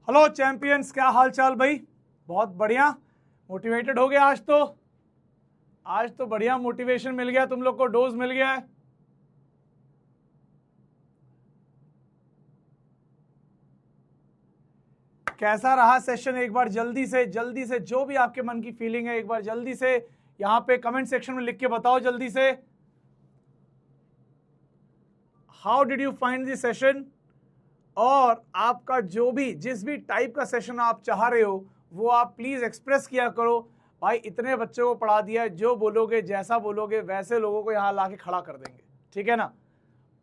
Hello champions, क्या हाल चाल भाई? बहुत बढ़िया। मोटिवेटेड हो गए आज तो बढ़िया मोटिवेशन मिल गया, तुम लोग को डोज मिल गया है। कैसा रहा सेशन? एक बार जल्दी से जो भी आपके मन की फीलिंग है एक बार जल्दी से यहाँ पे कमेंट सेक्शन में लिख के बताओ जल्दी से। How did you find this session? और आपका जो भी जिस भी टाइप का सेशन आप चाह रहे हो वो आप प्लीज एक्सप्रेस किया करो। भाई इतने बच्चों को पढ़ा दिया है, जो बोलोगे जैसा बोलोगे वैसे लोगों को यहाँ लाके खड़ा कर देंगे, ठीक है ना?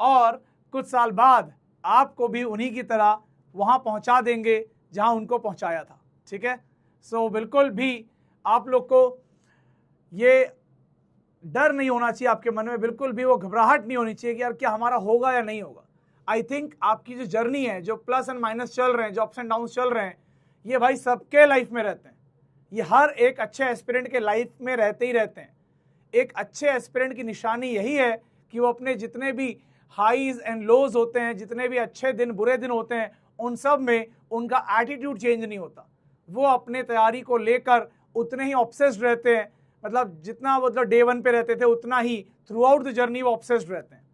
और कुछ साल बाद आपको भी उन्हीं की तरह वहां पहुंचा देंगे जहां उनको पहुंचाया था, ठीक है? सो बिल्कुल भी आप लोग को ये डर नहीं होना चाहिए आपके मन में, बिल्कुल भी वो घबराहट नहीं होनी चाहिए कि यार क्या हमारा होगा या नहीं होगा। आई थिंक आपकी जो जर्नी है, जो प्लस एंड माइनस चल रहे हैं, जो अप्स एंड डाउन चल रहे हैं, ये भाई सबके लाइफ में रहते हैं। ये हर एक अच्छे एस्पिरेंट के लाइफ में रहते ही रहते हैं। एक अच्छे एस्पिरेंट की निशानी यही है कि वो अपने जितने भी हाईज एंड लोज होते हैं, जितने भी अच्छे दिन बुरे दिन होते हैं, उन सब में उनका एटीट्यूड चेंज नहीं होता। वो अपने तैयारी को लेकर उतने ही ऑब्सेस्ड रहते हैं, मतलब जितना डे वन पे रहते थे उतना ही थ्रू आउट द जर्नी वो ऑब्सेस्ड रहते हैं।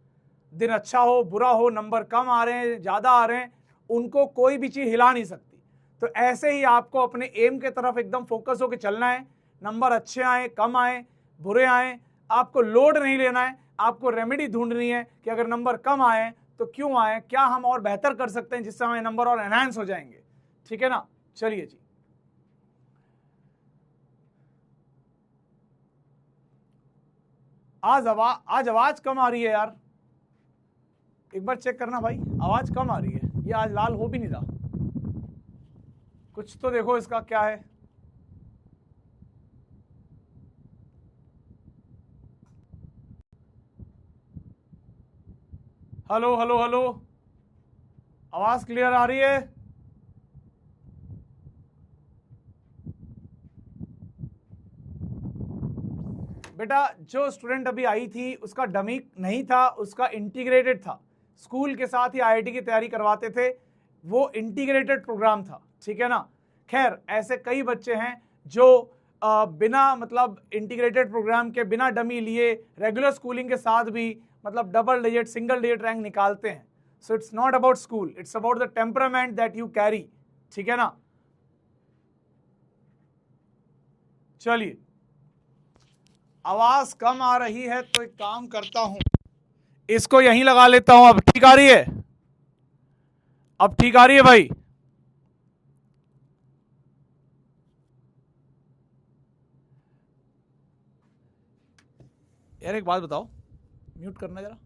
दिन अच्छा हो बुरा हो, नंबर कम आ रहे हैं ज़्यादा आ रहे हैं, उनको कोई भी चीज़ हिला नहीं सकती। तो ऐसे ही आपको अपने एम के तरफ एकदम फोकस होकर चलना है। नंबर अच्छे आए कम आए बुरे आए, आपको लोड नहीं लेना है, आपको रेमेडी ढूंढनी है कि अगर नंबर कम आए तो क्यों आए, क्या हम और बेहतर कर सकते हैं जिससे हमारे नंबर और एनहांस हो जाएंगे, ठीक है ना? चलिए जी, आज आवाज कम आ रही है यार, एक बार चेक करना भाई, आवाज कम आ रही है। ये आज लाल हो भी नहीं रहा, कुछ तो देखो इसका क्या है। हेलो हेलो हेलो, आवाज क्लियर आ रही है? बेटा जो स्टूडेंट अभी आई थी उसका डमी नहीं था, उसका इंटीग्रेटेड था। स्कूल के साथ ही आईआईटी की तैयारी करवाते थे, वो इंटीग्रेटेड प्रोग्राम था, ठीक है ना? खैर ऐसे कई बच्चे हैं जो बिना मतलब इंटीग्रेटेड प्रोग्राम के बिना डमी लिए रेगुलर स्कूलिंग के साथ भी मतलब double digit single digit rank निकालते हैं। So it's not about school, it's about the temperament that you carry, ठीक है ना? चलिए, आवाज कम आ रही है तो एक काम करता हूं, इसको यहीं लगा लेता हूं। अब ठीक आ रही है? अब ठीक आ रही है भाई? यार एक बात बताओ, म्यूट करना जरा।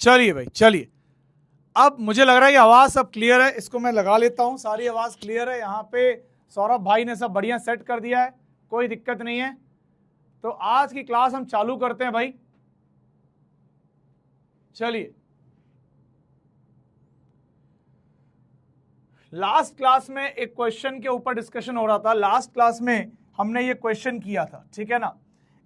चलिए भाई चलिए, अब मुझे लग रहा है कि आवाज सब क्लियर है, इसको मैं लगा लेता हूं। सारी आवाज क्लियर है, यहाँ पे सौरभ भाई ने सब बढ़िया सेट कर दिया है, कोई दिक्कत नहीं है। तो आज की क्लास हम चालू करते हैं भाई। चलिए, लास्ट क्लास में एक क्वेश्चन के ऊपर डिस्कशन हो रहा था। लास्ट क्लास में हमने ये क्वेश्चन किया था, ठीक है ना?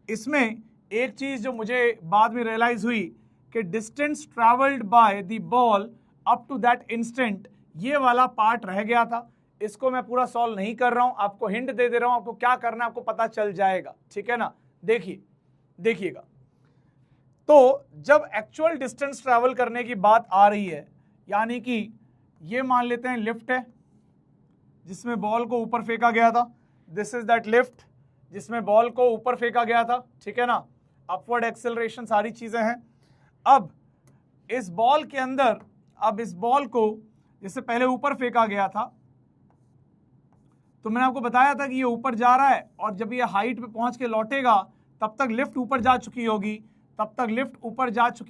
इसमें एक चीज जो मुझे बाद में रियलाइज हुई कि distance travelled by the ball up to that instant, ये वाला पार्ट रह गया था। इसको मैं पूरा सॉल्व नहीं कर रहा हूं, आपको हिंट दे दे रहा हूं, आपको क्या करना है आपको पता चल जाएगा, ठीक है ना? देखिएगा। तो जब एक्चुअल डिस्टेंस ट्रैवल करने की बात आ रही है, यानी कि ये मान लेते हैं लिफ्ट है जिसमें बॉल को ऊपर फेंका गया था, दिस इज दैट लिफ्ट जिसमें बॉल को ऊपर फेंका गया था, ठीक है ना? अपवर्ड एक्सेलरेशन सारी चीजें हैं। अब इस बॉल के अंदर, अब इस बॉल को जिससे पहले ऊपर फेंका गया था, तो मैंने आपको बताया था कि ये ऊपर जा रहा है और जब ये हाइट पे पहुंच के लौटेगा तब तक लिफ्ट ऊपर जा चुकी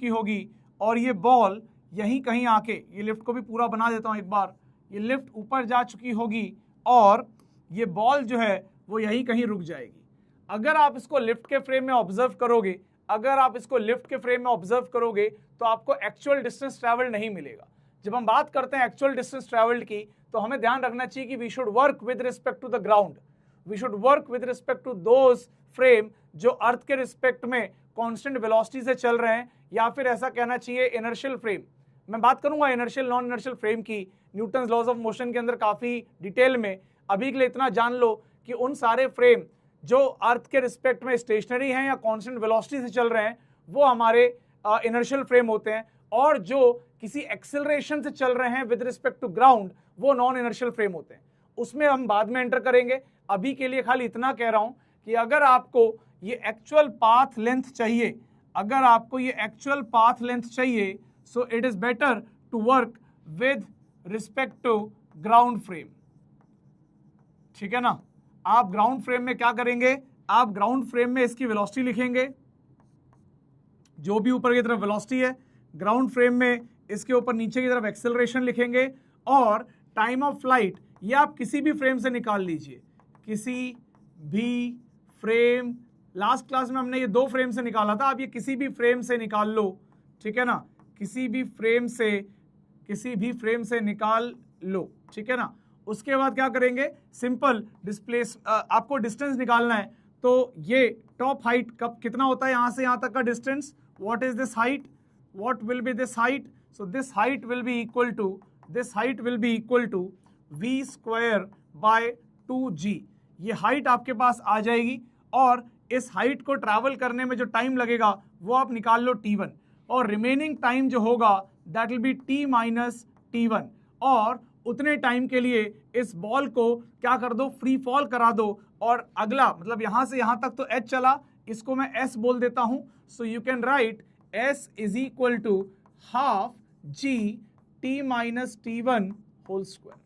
होगी, और ये बॉल यहीं कहीं आके, ये लिफ्ट को भी पूरा बना देता हूं एक बार, ये लिफ्ट ऊपर जा चुकी होगी और ये बॉल जो है वो यहीं कहीं रुक जाएगी। अगर आप इसको लिफ्ट के फ्रेम में ऑब्जर्व करोगे, अगर आप इसको लिफ्ट के फ्रेम में ऑब्जर्व करोगे तो आपको एक्चुअल डिस्टेंस ट्रैवल्ड नहीं मिलेगा। जब हम बात करते हैं एक्चुअल डिस्टेंस ट्रैवल्ड की, तो हमें ध्यान रखना चाहिए कि we should work with respect to the ground, we should work with respect to those frame जो अर्थ के रिस्पेक्ट में कांस्टेंट वेलोसिटी से चल रहे हैं, या फिर ऐसा कहना चाहिए इनर्शियल फ्रेम। मैं बात करूंगा इनर्शियल नॉन इनर्शियल फ्रेम की न्यूटन्स लॉज ऑफ मोशन के अंदर काफी डिटेल में। अभी के लिए इतना जान लो कि उन सारे फ्रेम जो अर्थ के रिस्पेक्ट में स्टेशनरी हैं या कांस्टेंट वेलोसिटी से चल रहे हैं वो हमारे इनर्शियल फ्रेम होते हैं, और जो किसी एक्सेलरेशन से चल रहे हैं विद रिस्पेक्ट टू ग्राउंड वो नॉन इनर्शियल फ्रेम होते हैं। उसमें हम बाद में एंटर करेंगे। अभी के लिए खाली इतना कह रहा हूं कि अगर आपको ये एक्चुअल पाथ लेंथ चाहिए, अगर आपको ये एक्चुअल पाथ लेंथ चाहिए, so it is better to work with respect to ground frame. ठीक है ना। आप ग्राउंड फ्रेम में क्या करेंगे, आप ग्राउंड फ्रेम में इसकी वेलोसिटी लिखेंगे, जो भी ऊपर की तरफ वेलोसिटी है, ग्राउंड फ्रेम में इसके ऊपर नीचे की तरफ एक्सेलरेशन लिखेंगे, और टाइम ऑफ फ्लाइट ये आप किसी भी फ्रेम से निकाल लीजिए, किसी भी फ्रेम। लास्ट क्लास में हमने ये 2 फ्रेम से निकाला था, आप ये किसी भी फ्रेम से निकाल लो। ठीक है ना, किसी भी फ्रेम से निकाल लो। ठीक है ना। उसके बाद क्या करेंगे, सिंपल डिस्प्लेस, आपको डिस्टेंस निकालना है, तो ये टॉप हाइट कब कितना होता है यहां से यहां तक का distance, what is this height, what will be this height, so this height will be equal to v square by 2g। ये हाइट आपके पास आ जाएगी, और इस हाइट को ट्रैवल करने में जो टाइम लगेगा वो आप निकाल लो t1, और रिमेनिंग टाइम जो होगा that will be t minus t1। और उतने टाइम के लिए इस बॉल को क्या कर दो, फ्री फॉल करा दो, और अगला मतलब यहां से यहां तक तो h चला, इसको मैं s बोल देता हूं। So you can write s is equal to half g t minus t1 whole square.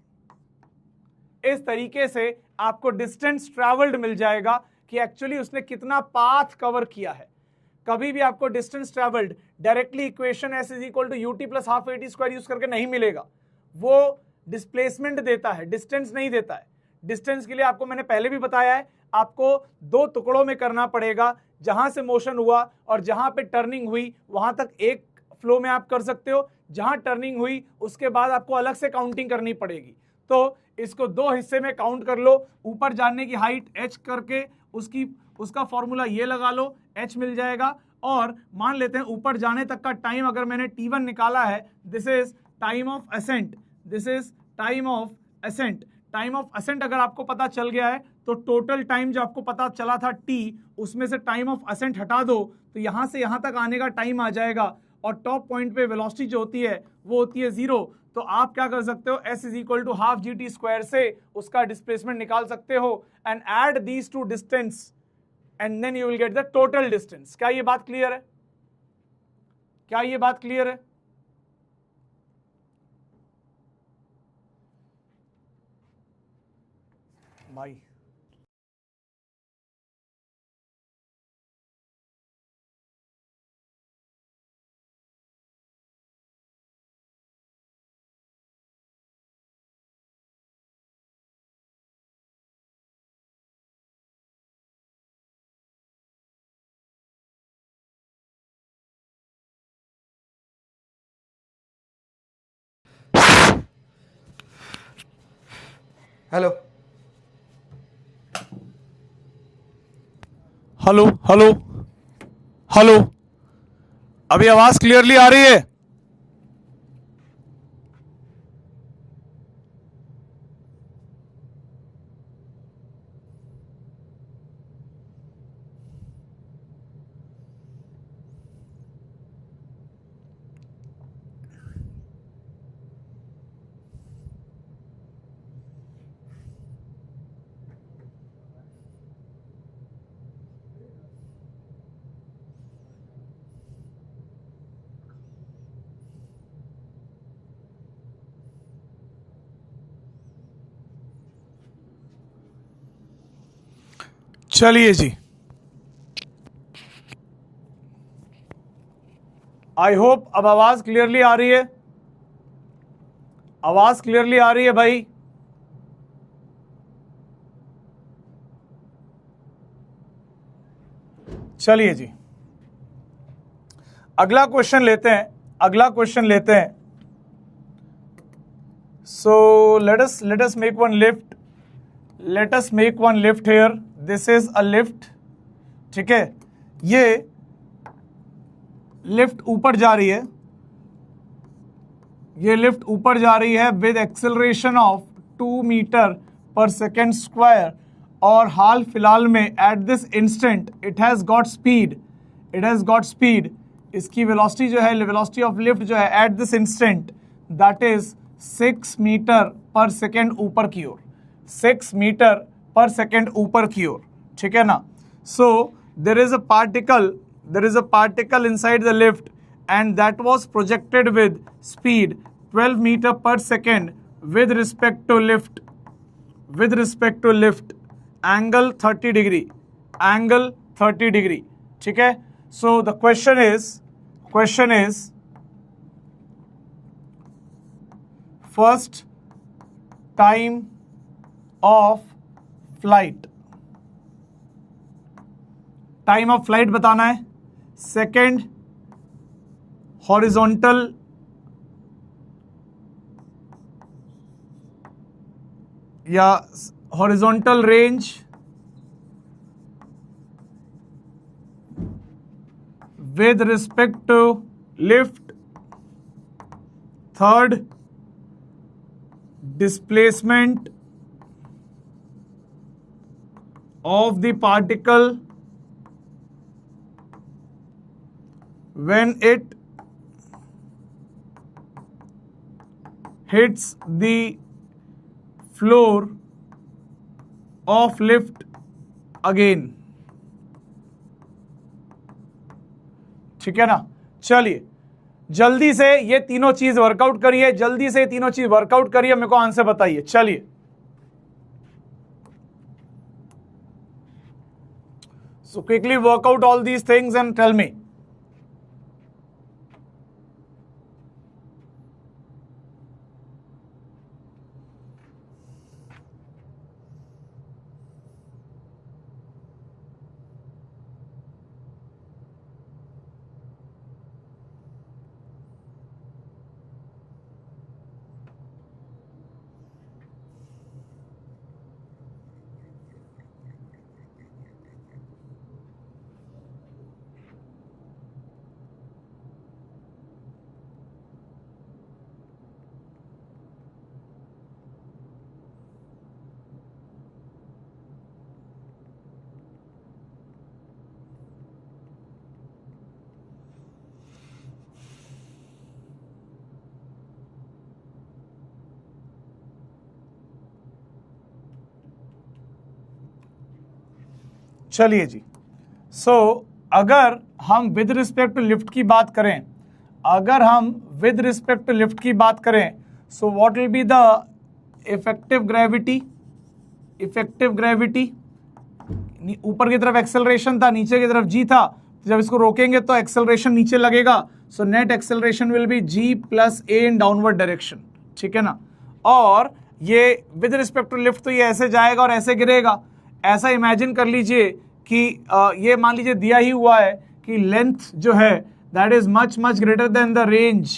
इस तरीके से आपको डिस्टेंस ट्रैवल्ड मिल जाएगा कि एक्चुअली उसने कितना पाथ कवर किया है। कभी भी आपको distance travelled directly equation s is equal to u t plus half a t square use करके नहीं मिलेगा। वो डिस्प्लेसमेंट देता है, डिस्टेंस नहीं देता है। डिस्टेंस के लिए आपको मैंने पहले भी बताया है, आपको 2 टुकड़ों में करना पड़ेगा। जहां से मोशन हुआ और जहां पे टर्निंग हुई वहां तक एक फ्लो में आप कर सकते हो, जहां टर्निंग हुई उसके बाद आपको अलग से काउंटिंग करनी पड़ेगी। तो इसको 2 हिस्से में काउंट कर लो। ऊपर जाने की हाइट h करके उसका फॉर्मूला ये लगा लो, h मिल जाएगा। और मान लेते हैं ऊपर जाने तक का टाइम अगर मैंने t1 निकाला है, this is time of ascent, time of ascent अगर आपको पता चल गया है तो टोटल टाइम जो आपको पता चला था t, उसमें से टाइम ऑफ असेंट हटा दो तो यहां से यहां तक आने का टाइम आ जाएगा, और टॉप पॉइंट पे वेलोसिटी जो होती है वो होती है 0। तो आप क्या कर सकते हो, s is equal to half g t square से उसका डिस्प्लेसमेंट निकाल सकते हो, and add these 2 distance and then you will get the total distance. क्या ये बात क्लियर है? भाई हेलो हेलो हेलो हेलो, अभी आवाज क्लियरली आ रही है? चलिए जी, आई होप अब आवाज क्लियरली आ रही है। आवाज क्लियरली आ रही है भाई? चलिए जी, अगला क्वेश्चन लेते हैं, अगला क्वेश्चन लेते हैं. So let us make one lift. Let us make one lift here. This is a lift. ठीक है, ये लिफ्ट ऊपर जा रही है, ये लिफ्ट ऊपर जा रही है with acceleration of 2 metre per second square, और हाल फिलहाल में at this instant it has got speed, it has got speed. इसकी वेलोसिटी जो है, वेलोसिटी ऑफ लिफ्ट जो है at this instant, that is 6 metre per second ऊपर की ओर, 6 मीटर पर सेकेंड ऊपर की ओर. ठीक है ना. So there is a particle inside the lift and that was projected with speed 12 meter per second with respect to lift, angle 30 degree, angle 30 degree. ठीक है. So the question is first time of flight, time of flight बताना है. Second horizontal या horizontal range with respect to lift. Third, displacement of the particle when it hits the floor of lift again. ठीक है ना. चलिए जल्दी से ये तीनों चीज वर्कआउट करिए, जल्दी से तीनों चीज वर्कआउट करिए, मेरे को आंसर बताइए. चलिए so quickly work out all these things and tell me. चलिए जी. सो अगर हम विद रिस्पेक्ट टू लिफ्ट की बात करें, अगर हम विद रिस्पेक्ट टू लिफ्ट की बात करें, सो what will be the effective gravity. Effective gravity, ऊपर की तरफ एक्सेलरेशन था, नीचे की तरफ जी था, जब इसको रोकेंगे तो एक्सेलरेशन नीचे लगेगा. So net acceleration will be g plus a in downward direction. ठीक है ना. और ये विद रिस्पेक्ट टू लिफ्ट तो ये ऐसे जाएगा और ऐसे गिरेगा. ऐसा इमेजिन कर लीजिए कि ये मान लीजिए दिया ही हुआ है कि लेंथ जो है that is much much greater than the range.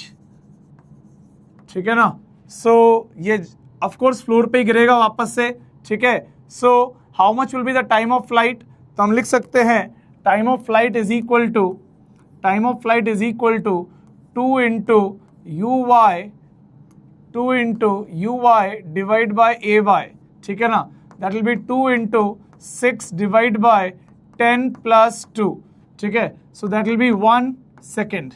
ठीक है ना. सो ये ऑफ कोर्स फ्लोर पे ही गिरेगा वापस से. ठीक है. So how much will be the time of flight. तो हम लिख सकते हैं time of flight is equal to 2 into u y divide by a y. ठीक है ना. That will be 2 into 6 divide by 10 plus 2. ठीक है. So that will be 1 second.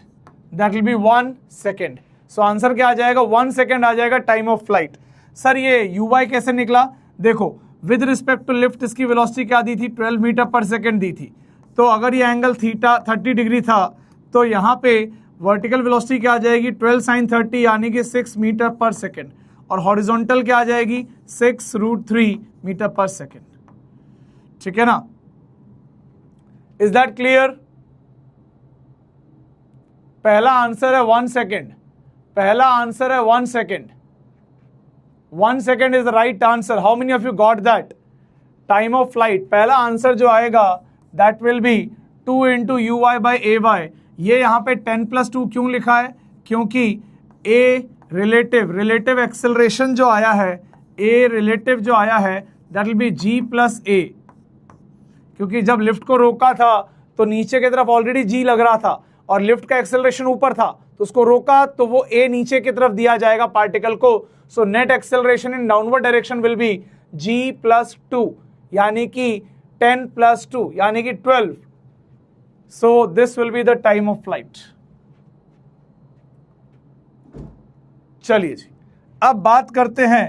That will be 1 second. So answer क्या आ जाएगा? 1 second आ जाएगा टाइम ऑफ फ्लाइट. सर ये यू वाई कैसे निकला? देखो विद रिस्पेक्ट टू लिफ्ट इसकी वेलोसिटी क्या दी थी? 12 मीटर पर सेकेंड दी थी. तो अगर ये एंगल थीटा 30 डिग्री था तो यहाँ पे वर्टिकल वेलोसिटी क्या आ जाएगी? 12 sin 30 यानी कि 6 मीटर पर सेकेंड. और हॉरिजॉन्टल क्या आ जाएगी? 6√3 मीटर पर सेकेंड. ठीक है ना. Is that clear? पहला आंसर है 1 सेकेंड. पहला आंसर है 1 second. 1 second is the right answer. How many of you got that? Time of flight पहला आंसर जो आएगा that will be 2 into u y by a y. ये यहाँ पे 10+2 क्यों लिखा है? क्योंकि ए रिलेटिव एक्सेलरेशन जो आया है, ए रिलेटिव जो आया है that will be g plus a, क्योंकि जब लिफ्ट को रोका था तो नीचे की तरफ ऑलरेडी जी लग रहा था और लिफ्ट का एक्सेलरेशन ऊपर था, तो उसको रोका तो वो ए नीचे की तरफ दिया जाएगा पार्टिकल को। So net acceleration in downward direction will be g plus 2, यानी कि 10+2 यानी कि 12। So this will be the time of flight. चलिए जी, अब बात करते हैं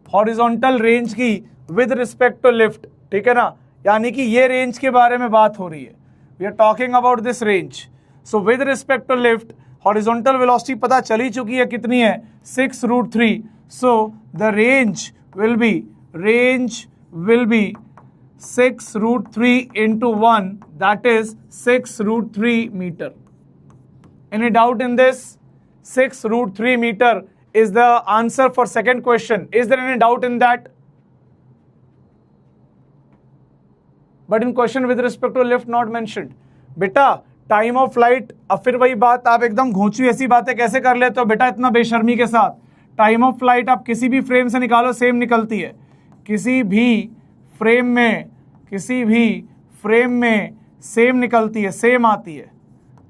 हॉरिजॉन्टल रेंज की विद रिस्पेक्ट टू लिफ्ट, ठीक है ना, यानी कि ये रेंज के बारे में बात हो रही है। We are talking about this range. So with respect to lift horizontal velocity पता चली चुकी है कितनी है, 6√3। So the range will be 6√3 into 1, that is 6√3 meter. Any doubt in this? 6√3 meter is the answer for second question. Is there any doubt in that? But in question with respect to lift not mentioned. बेटा time of flight, अब फिर वही बात, आप एकदम घोंचू ऐसी बातें कैसे कर लेते हो बेटा इतना बेशर्मी के साथ। टाइम ऑफ फ्लाइट आप किसी भी फ्रेम से निकालो सेम निकलती है, किसी भी फ्रेम में सेम निकलती है, सेम आती है।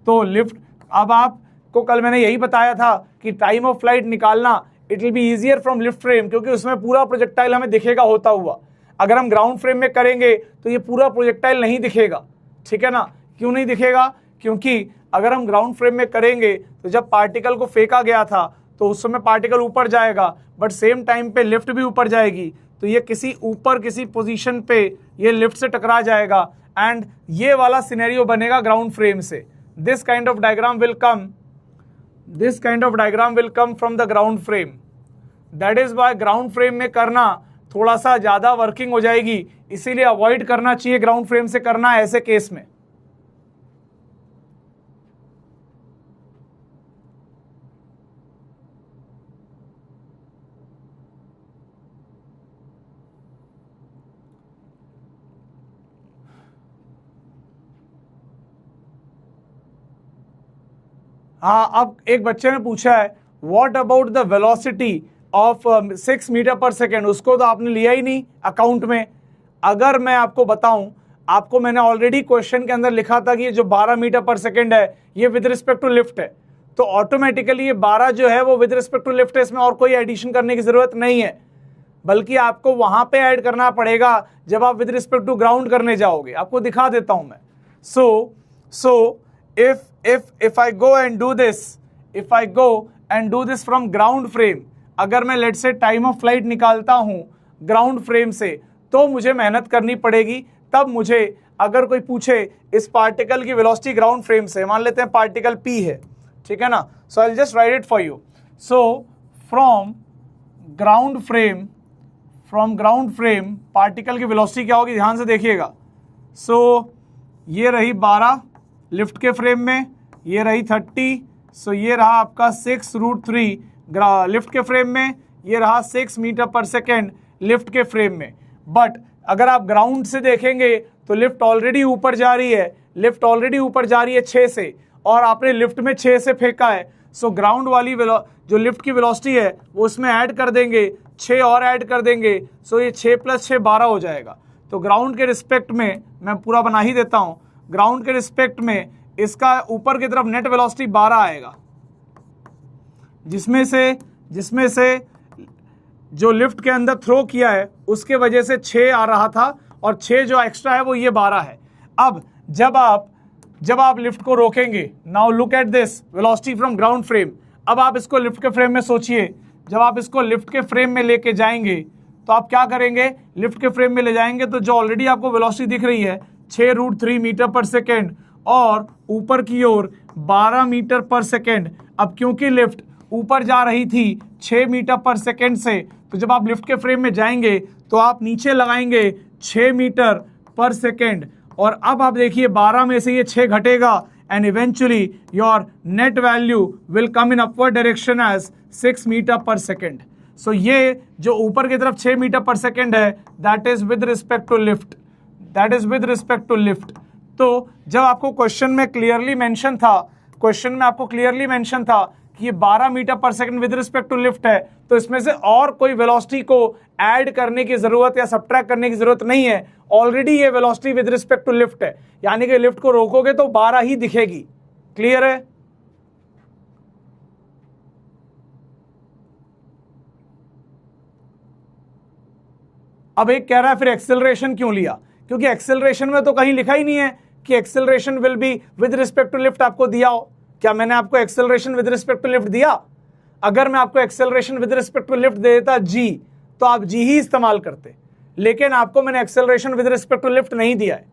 तो लिफ्ट, अब आपको कल मैंने यही बताया था कि टाइम ऑफ फ्लाइट निकालना it will be easier from lift frame, क्योंकि उसमें पूरा प्रोजेक्टाइल हमें दिखेगा होता हुआ। अगर हम ग्राउंड फ्रेम में करेंगे तो ये पूरा प्रोजेक्टाइल नहीं दिखेगा, ठीक है ना। क्यों नहीं दिखेगा? क्योंकि अगर हम ग्राउंड फ्रेम में करेंगे तो जब पार्टिकल को फेंका गया था तो उस समय पार्टिकल ऊपर जाएगा, बट सेम टाइम पे लिफ्ट भी ऊपर जाएगी, तो ये किसी पोजीशन पे ये लिफ्ट से टकरा जाएगा एंड ये वाला सिनेरियो बनेगा ग्राउंड फ्रेम से। This kind of diagram will come from the ground frame. That is why ground frame में करना थोड़ा सा ज्यादा वर्किंग हो जाएगी, इसीलिए अवॉइड करना चाहिए ग्राउंड फ्रेम से करना ऐसे केस में। हाँ, अब एक बच्चे ने पूछा है what about the velocity of 6 metre per second, उसको तो आपने लिया ही नहीं अकाउंट में। अगर मैं आपको बताऊं, आपको मैंने ऑलरेडी क्वेश्चन के अंदर लिखा था कि ये जो 12 मीटर पर सेकेंड है ये विद रिस्पेक्ट टू लिफ्ट है, तो ऑटोमेटिकली ये 12 जो है वो विद रिस्पेक्ट टू लिफ्ट है, इसमें और कोई एडिशन करने की जरूरत नहीं है, बल्कि आपको वहां पे ऐड करना पड़ेगा जब आप विद रिस्पेक्ट टू ग्राउंड करने जाओगे। आपको दिखा देता हूं मैं। सो if I go and do this from ground frame, अगर मैं लेट से टाइम ऑफ फ्लाइट निकालता हूं ग्राउंड फ्रेम से, तो मुझे मेहनत करनी पड़ेगी। तब मुझे अगर कोई पूछे इस पार्टिकल की वेलोसिटी ग्राउंड फ्रेम से, मान लेते हैं पार्टिकल P है, ठीक है ना, so I will just write it for you. So from ground frame particle की वेलोसिटी क्या होगी, ध्यान से देखिएगा। सो ये रही 12 लिफ्ट के फ्रेम में, ये रही 30, सो ये रहा आपका 6√3 लिफ्ट के फ्रेम में, ये रहा 6 मीटर पर सेकेंड लिफ्ट के फ्रेम में। बट अगर आप ग्राउंड से देखेंगे तो लिफ्ट ऑलरेडी ऊपर जा रही है, 6 से, और आपने लिफ्ट में 6 से फेंका है। सो ग्राउंड वाली जो लिफ्ट की वेलोसिटी है वो उसमें ऐड कर देंगे, 6 और ऐड कर देंगे, सो ये 6 + 6 12 हो जाएगा। तो ग्राउंड के रिस्पेक्ट में मैं पूरा बना ही देता हूँ, ग्राउंड के रिस्पेक्ट में इसका ऊपर की तरफ नेट वेलोसिटी 12 आएगा, जिसमें से जो लिफ्ट के अंदर थ्रो किया है उसके वजह से 6 आ रहा था, और 6 जो एक्स्ट्रा है वो ये 12 है। अब जब आप लिफ्ट को रोकेंगे, now look at this velocity from ground frame. अब आप इसको लिफ्ट के फ्रेम में सोचिए, जब आप इसको लिफ्ट के फ्रेम में लेके जाएंगे तो आप क्या करेंगे, लिफ्ट के फ्रेम में ले जाएंगे तो जो ऑलरेडी आपको वेलोसिटी दिख रही है 6√3 मीटर पर सेकेंड और ऊपर की ओर 12 मीटर पर सेकेंड। अब क्योंकि लिफ्ट ऊपर जा रही थी 6 मीटर पर सेकेंड से, तो जब आप लिफ्ट के फ्रेम में जाएंगे तो आप नीचे लगाएंगे 6 मीटर पर सेकेंड, और अब आप देखिए 12 में से ये 6 घटेगा and eventually your net value will come in upward direction as 6 metre per second. So ये जो ऊपर की तरफ 6 मीटर पर सेकेंड है that is with respect to lift. तो जब आपको क्वेश्चन में क्लियरली मेंशन था क्वेश्चन में आपको क्लियरली मेंशन था कि ये 12 metre per second with respect to lift है, तो इसमें से और कोई वेलोसिटी को ऐड करने की जरूरत या सब्ट्रैक्ट करने की जरूरत नहीं है, ऑलरेडी ये velocity with respect to lift है, यानी कि लिफ्ट को रोकोगे तो 12 ही दिखेगी। क्लियर है? अब एक कह रहा है फिर एक्सेलरेशन क्यों लिया? क्योंकि एक्सेलरेशन में तो कहीं लिखा ही नहीं है कि acceleration will be with respect to lift आपको दिया हो। क्या मैंने आपको acceleration with respect to lift दिया? अगर मैं आपको acceleration with respect to lift दे देता जी, तो आप जी ही इस्तेमाल करते, लेकिन आपको मैंने acceleration with respect to lift नहीं दिया है।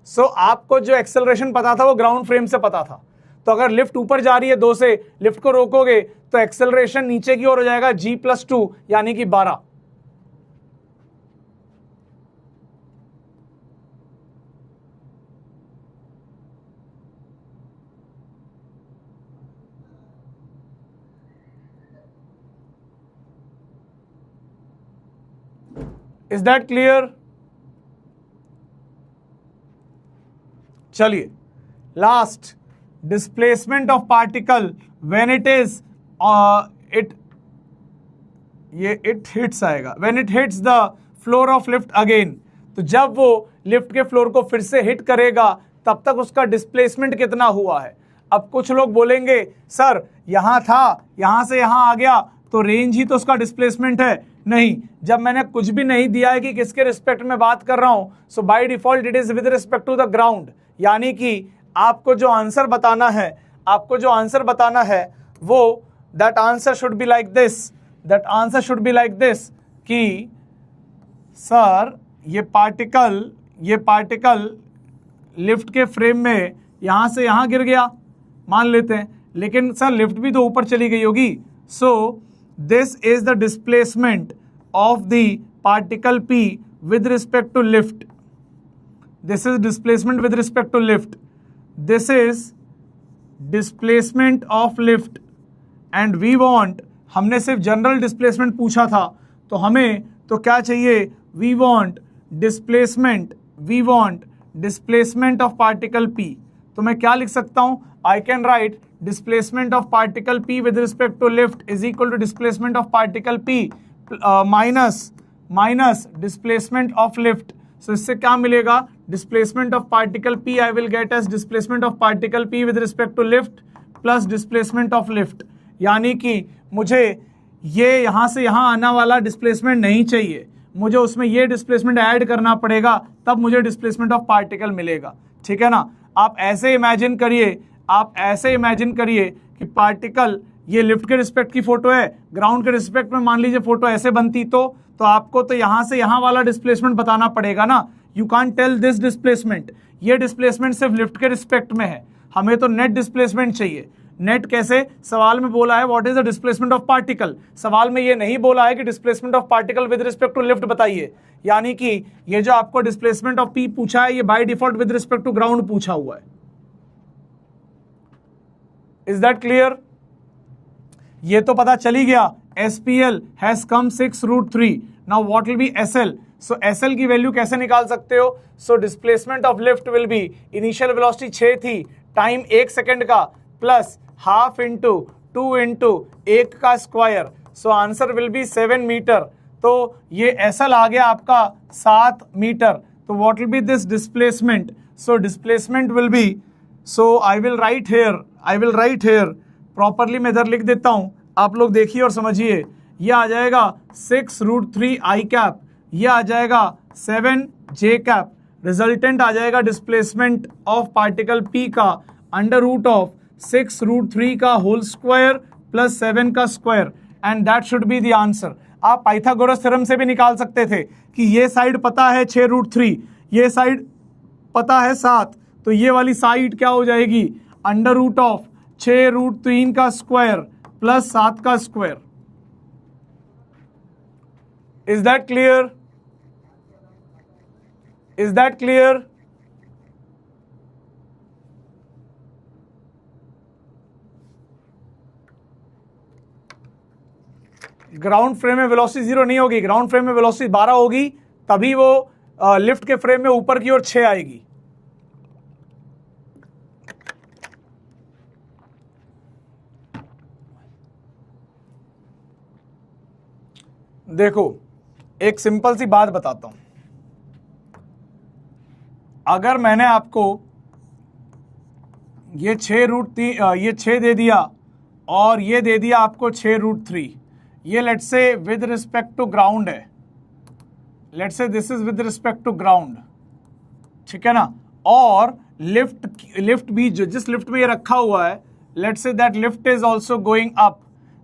सो आपको जो एक्सेलरेशन पता था वो ग्राउंड फ्रेम से पता था, तो अगर लिफ्ट ऊपर जा रही है 2 से, लिफ्ट को रोकोगे तो एक्सेलरेशन नीचे की ओर हो जाएगा g+2 यानी कि 12। Is that clear? चलिए last, displacement of particle when it is it hits आएगा, when it hits the floor of lift again. तो जब वो लिफ्ट के फ्लोर को फिर से हिट करेगा तब तक उसका डिस्प्लेसमेंट कितना हुआ है। अब कुछ लोग बोलेंगे सर यहां था, यहां से यहां आ गया तो रेंज ही तो उसका डिस्प्लेसमेंट है। नहीं, जब मैंने कुछ भी नहीं दिया है कि किसके रिस्पेक्ट में बात कर रहा हूं, so by default it is with respect to the ground. यानी कि आपको जो आंसर बताना है, आपको जो आंसर बताना है वो that answer should be like this, that answer should be like this कि सर ये पार्टिकल लिफ्ट के फ्रेम में यहां से यहां गिर गया मान लेते हैं, लेकिन सर लिफ्ट भी तो ऊपर चली गई होगी। सो this is the displacement of the particle P with respect to lift. This is displacement with respect to lift. This is displacement of lift and we want, हमने सिर्फ जनरल डिस्प्लेसमेंट पूछा था, तो हमें तो क्या चाहिए, we want displacement of particle P। तो मैं क्या लिख सकता हूं, I can write displacement of particle P with respect to lift is equal to displacement of particle P minus displacement of lift। So इससे क्या मिलेगा, displacement of particle P I will get as displacement of particle P with respect to lift plus displacement of lift। यानी कि मुझे ये यहां से यहां आना वाला डिस्प्लेसमेंट नहीं चाहिए, मुझे उसमें ये डिस्प्लेसमेंट ऐड करना पड़ेगा, तब मुझे डिस्प्लेसमेंट ऑफ पार्टिकल मिलेगा। ठीक है ना? आप ऐसे इमेजिन करिए कि पार्टिकल ये लिफ्ट के रिस्पेक्ट की फोटो है, ग्राउंड के रिस्पेक्ट में मान लीजिए फोटो ऐसे बनती, तो आपको तो यहां से यहां वाला डिस्प्लेसमेंट बताना पड़ेगा ना। You can't tell this displacement, ये डिस्प्लेसमेंट सिर्फ लिफ्ट के रिस्पेक्ट में है, हमें तो नेट डिस्प्लेसमेंट चाहिए। नेट कैसे? सवाल में बोला है what is the displacement of particle, सवाल में ये नहीं बोला है कि displacement of particle with respect to lift बताइए। यानी कि ये जो आपको डिस्प्लेसमेंट ऑफ P पूछा है, ये by default with respect to ground पूछा हुआ है। Is that clear? ये तो पता चली गया, SPL has come 6√3। Now what will be SL? So SL की वैल्यू कैसे निकाल सकते हो? So displacement of lift will be, initial velocity 6 थी, टाइम 1 सेकेंड का, प्लस हाफ इंटू 2 इंटू 1 का square, so answer will be 7 metre. तो ये SL आ गया आपका 7 मीटर। तो what will be this displacement? So displacement will be, so I will write here properly, मैं इधर लिख देता हूं, आप लोग देखिए और समझिए। ये आ जाएगा 6√3 I कैप, ये आ जाएगा 7 J कैप, रिजल्टेंट आ जाएगा डिस्प्लेसमेंट ऑफ पार्टिकल P का अंडर रूट ऑफ 6√3 का होल स्क्वायर प्लस 7 का square, and that should be the answer. आप पाइथागोरस थ्योरम से भी निकाल सकते थे कि ये साइड पता है 6√3, ये साइड पता है 7, तो ये वाली साइड क्या हो जाएगी, अंडर रूट ऑफ 6√3 का स्क्वायर प्लस 7 का square. Is that clear? Is that clear? Ground frame में वेलोसिटी 0 नहीं होगी, ग्राउंड फ्रेम में वेलोसिटी 12 होगी, तभी वो लिफ्ट के फ्रेम में ऊपर की ओर 6 आएगी। देखो एक सिंपल सी बात बताता हूं, अगर मैंने आपको ये 6 दे दिया और ये दे दिया आपको 6√3, ये let's say with respect to ground है, let's say this is with respect to ground, ठीक है ना, और लिफ्ट भी जिस लिफ्ट में ये रखा हुआ है, let's say that lift is also going up,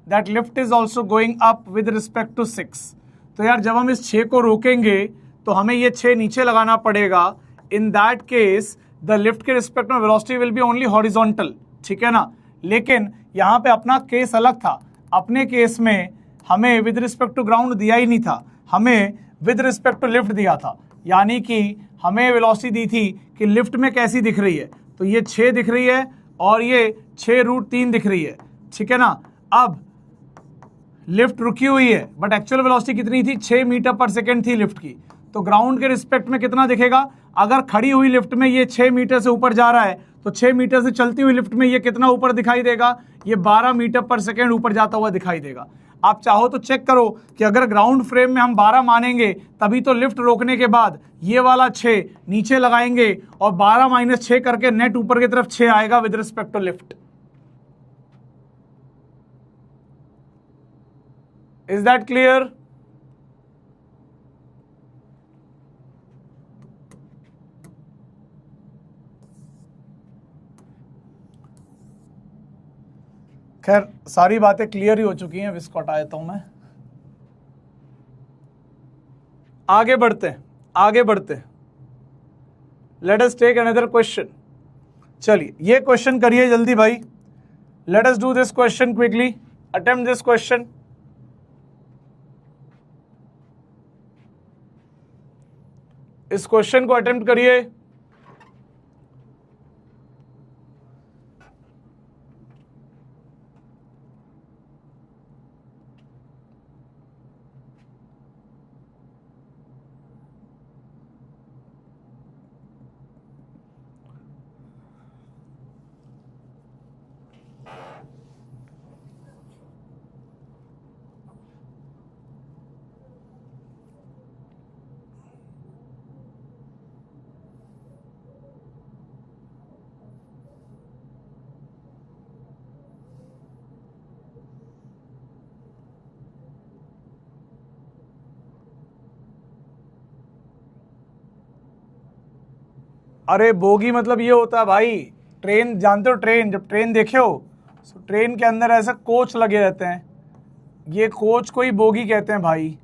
that lift is also going up with respect to 6। तो यार जब हम इस 6 को रोकेंगे तो हमें ये 6 नीचे लगाना पड़ेगा। In that case the lift के रिस्पेक्ट में velocity will be only horizontal, ठीक है ना। लेकिन यहाँ पे अपना केस अलग था, अपने केस में हमें विद रिस्पेक्ट टू ग्राउंड दिया ही नहीं था, हमें विद रिस्पेक्ट टू लिफ्ट दिया था, यानी कि हमें वेलोसिटी दी थी कि लिफ्ट में कैसी दिख रही है, तो ये 6 दिख रही है और ये 6√3 दिख रही है, ठीक है ना। अब लिफ्ट रुकी हुई है बट एक्चुअल वेलोसिटी कितनी थी, 6 मीटर पर सेकेंड थी लिफ्ट की, तो ग्राउंड के रिस्पेक्ट में कितना दिखेगा, अगर खड़ी हुई लिफ्ट में ये 6 मीटर से ऊपर जा रहा है तो 6 मीटर से चलती हुई लिफ्ट में ये कितना ऊपर दिखाई देगा, ये 12 मीटर पर सेकेंड ऊपर जाता हुआ दिखाई देगा। आप चाहो तो चेक करो कि अगर ग्राउंड फ्रेम में हम 12 मानेंगे तभी तो लिफ्ट रोकने के बाद ये वाला 6 नीचे लगाएंगे और 12 - 6 करके नेट ऊपर की तरफ 6 आएगा with respect to lift. Is that clear? खैर सारी बातें क्लियर ही हो चुकी हैं, इसको हटा देता हूं मैं। आगे बढ़ते let us take another question. चलिए ये क्वेश्चन करिए जल्दी भाई, let us do this question quickly, attempt this question. इस क्वेश्चन को अटेम्प्ट करिए। अरे बोगी मतलब ये होता है भाई, ट्रेन जानते हो, ट्रेन जब ट्रेन देखे हो तो ट्रेन के अंदर ऐसे कोच लगे रहते हैं, ये कोच को ही बोगी कहते हैं भाई,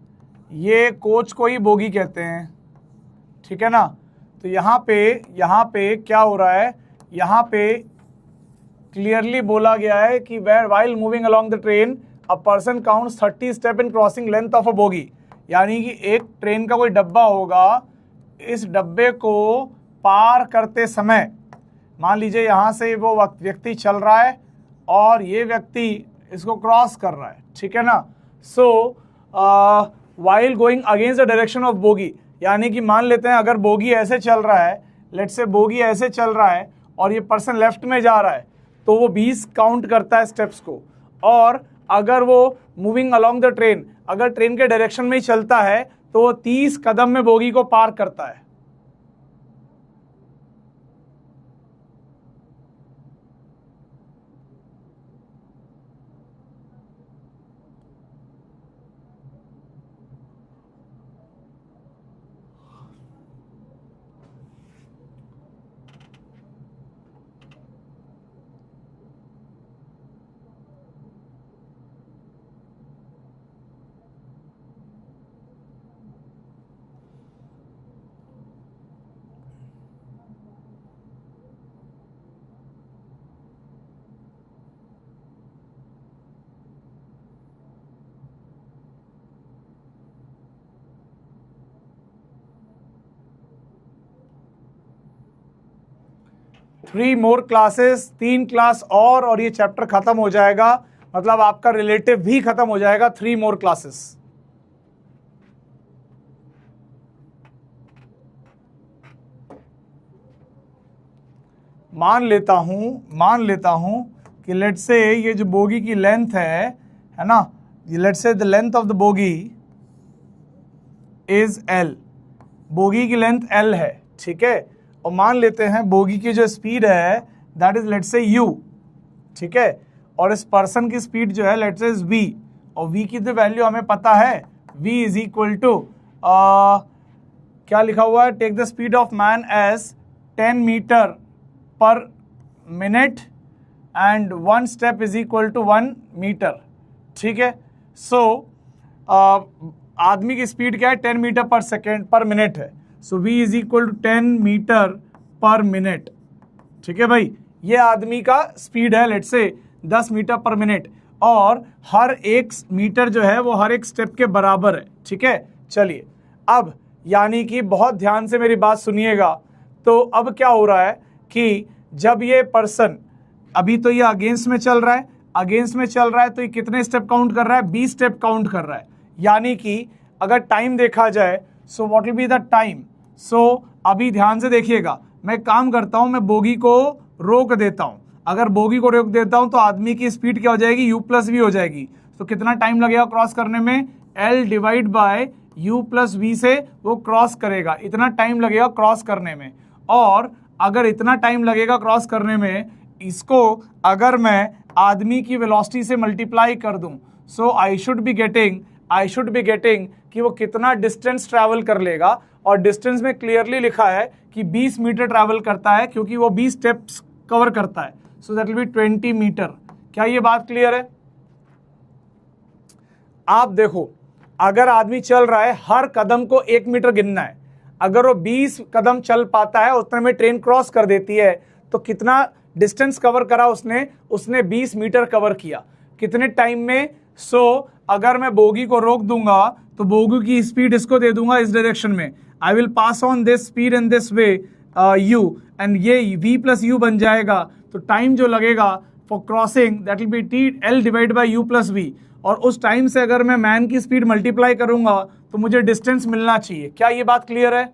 ये कोच को ही बोगी कहते हैं, ठीक है ना। तो यहाँ पे क्या हो रहा है, यहाँ पे क्लियरली बोला गया है कि where while moving along the train a person counts 30 step in crossing length of a bogie, यानी कि एक ट्रेन का कोई डब्बा होगा, इस डब्बे को पार करते समय मान लीजिए यहाँ से वो व्यक्ति चल रहा है और ये व्यक्ति इसको क्रॉस कर रहा है, ठीक है ना। So while going against the direction of bogie, यानी कि मान लेते हैं अगर बोगी ऐसे चल रहा है, लेट्स से बोगी ऐसे चल रहा है और ये पर्सन लेफ्ट में जा रहा है, तो वो 20 काउंट करता है स्टेप्स को, और अगर वो मूविंग अलोंग द ट्रेन, अगर ट्रेन के डायरेक्शन में ही चलता है तो वो 30 कदम में बोगी को पार करता है। थ्री मोर क्लासेस, 3 क्लास और ये चैप्टर खत्म हो जाएगा, मतलब आपका रिलेटिव भी खत्म हो जाएगा। 3 मोर क्लासेस। मान लेता हूं कि लेट्स से ये जो बोगी की लेंथ है ना, let's say the length of the bogie is L, bogie की लेंथ L है, ठीक है। और मान लेते हैं बोगी की जो स्पीड है that is let's say U, ठीक है। और इस पर्सन की स्पीड जो है लेट्स से इज V, और V की तो वैल्यू हमें पता है, V इज इक्वल टू क्या लिखा हुआ है, take the speed of man as 10 metre per minute and 1 step is equal to 1 metre, ठीक है। सो आदमी की स्पीड क्या है, 10 metre per second per minute है। So v is equal to 10 metre per minute, ठीक है भाई। ये आदमी का स्पीड है लेट्स से 10 मीटर पर मिनट, और हर एक मीटर जो है वो हर एक स्टेप के बराबर है, ठीक है। चलिए अब यानी कि बहुत ध्यान से मेरी बात सुनिएगा। तो अब क्या हो रहा है कि जब ये पर्सन, अभी तो ये अगेंस्ट में चल रहा है, अगेंस्ट में चल रहा है तो ये कितने स्टेप काउंट कर रहा है, 20 स्टेप काउंट कर रहा है। यानी कि अगर टाइम देखा जाए so what will be the time. So अभी ध्यान से देखिएगा, मैं काम करता हूं, मैं बोगी को रोक देता हूं। अगर बोगी को रोक देता हूं तो आदमी की स्पीड क्या हो जाएगी, u प्लस वी हो जाएगी। तो कितना टाइम लगेगा क्रॉस करने में, L divide by u plus V से वो क्रॉस करेगा, इतना टाइम लगेगा क्रॉस करने में। और अगर इतना टाइम लगेगा क्रॉस करने में, इसको अगर मैं आदमी की वेलोसिटी से मल्टीप्लाई कर दूं, सो आई शुड बी गेटिंग कि वो कितना डिस्टेंस ट्रैवल कर लेगा। और डिस्टेंस में क्लियरली लिखा है कि 20 मीटर ट्रैवल करता है, क्योंकि वो 20 स्टेप्स कवर करता है। So that will be 20 metre. क्या ये बात क्लियर है? आप देखो, अगर आदमी चल रहा है, हर कदम को 1 मीटर गिनना है। अगर वो 20 कदम चल पाता है, उतने में ट्रेन क्रॉस कर देती है, तो कितना डिस्टेंस कवर करा उसने 20 मीटर कवर किया, कितने टाइम में। सो अगर मैं बोगी को रोक दूंगा तो बोगी की स्पीड इसको दे दूंगा इस डायरेक्शन में, I will pass on this speed in this way u, and ये v प्लस यू बन जाएगा। तो टाइम जो लगेगा for crossing that will be t L divide by u plus V. और उस टाइम से अगर मैं मैन की स्पीड मल्टीप्लाई करूंगा तो मुझे डिस्टेंस मिलना चाहिए। क्या ये बात क्लियर है?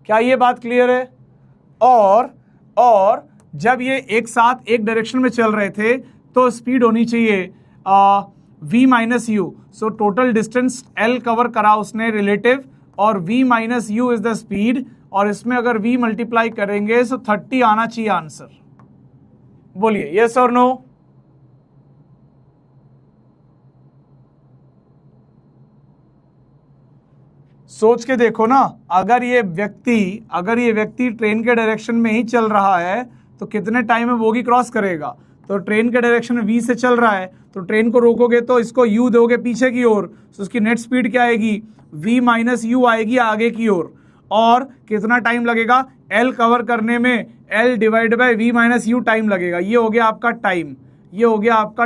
क्या ये बात क्लियर है? और जब ये एक साथ एक डायरेक्शन में चल रहे थे तो स्पीड होनी चाहिए v minus u. So total distance L cover करा उसने रिलेटिव, और v minus you is the speed, और इसमें अगर v मल्टीप्लाई करेंगे तो 30 आना चाहिए आंसर। बोलिए यस और नो। सोच के देखो ना, अगर ये व्यक्ति ट्रेन के डायरेक्शन में ही चल रहा है तो कितने टाइम में बोगी क्रॉस करेगा। तो ट्रेन के डायरेक्शन में v से चल रहा है, तो ट्रेन को रोकोगे तो इसको u दोगे पीछे की ओर, तो उसकी नेट स्पीड क्या आएगी, v माइनस यू आएगी आगे की ओर। और कितना टाइम लगेगा L कवर करने में, L divide by v minus you time लगेगा। ये हो गया आपका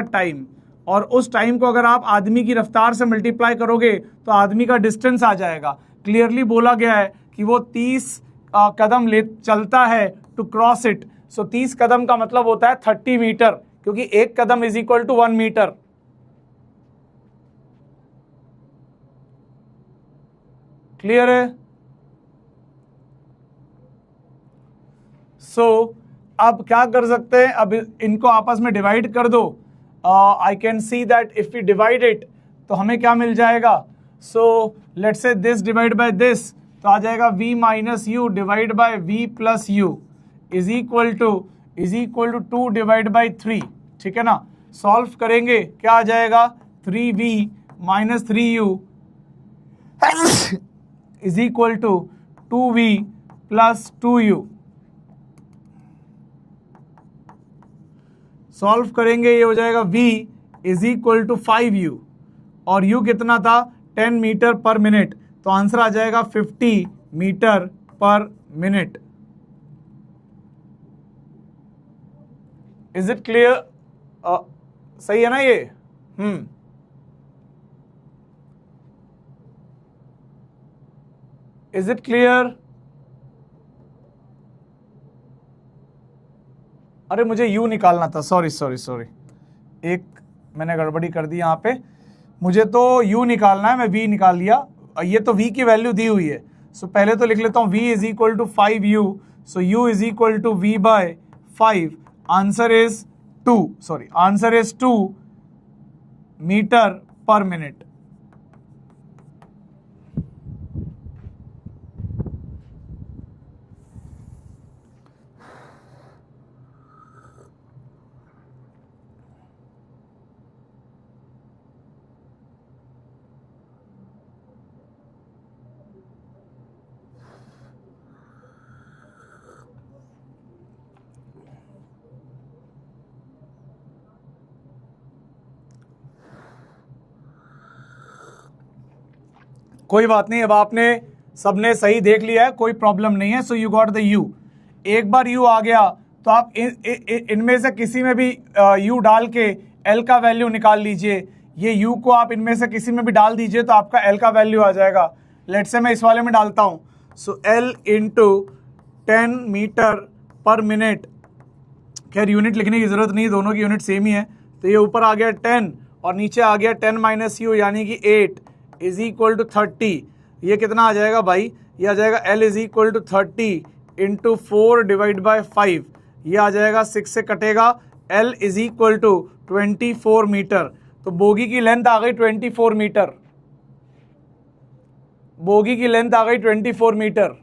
टाइम, और उस टाइम को अगर आप आदमी की रफ्तार से मल्टीप्लाई करोगे तो आदमी का डिस्टेंस आ जाएगा। क्लियरली बोला गया है कि वो 30 कदम चलता है टू क्रॉस इट। सो 30 कदम का मतलब होता है 30 मीटर, क्योंकि एक कदम is equal to 1 metre. Clear है? सो अब क्या कर सकते हैं, अब इनको आपस में डिवाइड कर दो। I can see that if we divide it तो हमें क्या मिल जाएगा। So let's say this divide by this, तो आ जाएगा v minus U divide by v plus U is equal to 2 divide by 3, ठीक है ना। सॉल्व करेंगे क्या आ जाएगा, 3v minus 3u is equal to 2v plus 2u। Solve करेंगे, ये हो जाएगा v is equal to 5u, और u कितना था 10 मीटर पर मिनट, तो आंसर आ जाएगा 50 metre per minute. Is it clear? सही है ना ये? Is it clear? अरे मुझे u निकालना था, सॉरी, एक मैंने गड़बड़ी कर दी यहाँ पे। मुझे तो u निकालना है, मैं v निकाल लिया। ये तो v की वैल्यू दी हुई है, सो पहले तो लिख लेता हूँ v is equal to 5u, so u is equal to v by 5। Answer is 2 metre per minute. कोई बात नहीं, अब आपने सबने सही देख लिया है, कोई प्रॉब्लम नहीं है। So you got the you. एक बार यू आ गया तो आप इनमें से किसी में भी यू डाल के एल का वैल्यू निकाल लीजिए। ये यू को आप इनमें से किसी में भी डाल दीजिए तो आपका एल का वैल्यू आ जाएगा। लेट्स से मैं इस वाले में डालता हूं। So L into 10 metre per minute. खैर यूनिट लिखने की जरूरत नहीं, दोनों की यूनिट सेम ही है। तो ये ऊपर आ गया 10 और नीचे आ गया 10 माइनस यू यानी कि 8 इज इक्वल टू 30। ये कितना आ जाएगा भाई? ये आ जाएगा L is equal to 30 into 4 divide by 5। ये आ जाएगा 6 से कटेगा। L is equal to 24 metre. तो बोगी की लेंथ आ गई 24 मीटर। बोगी की लेंथ आ गई 24 मीटर।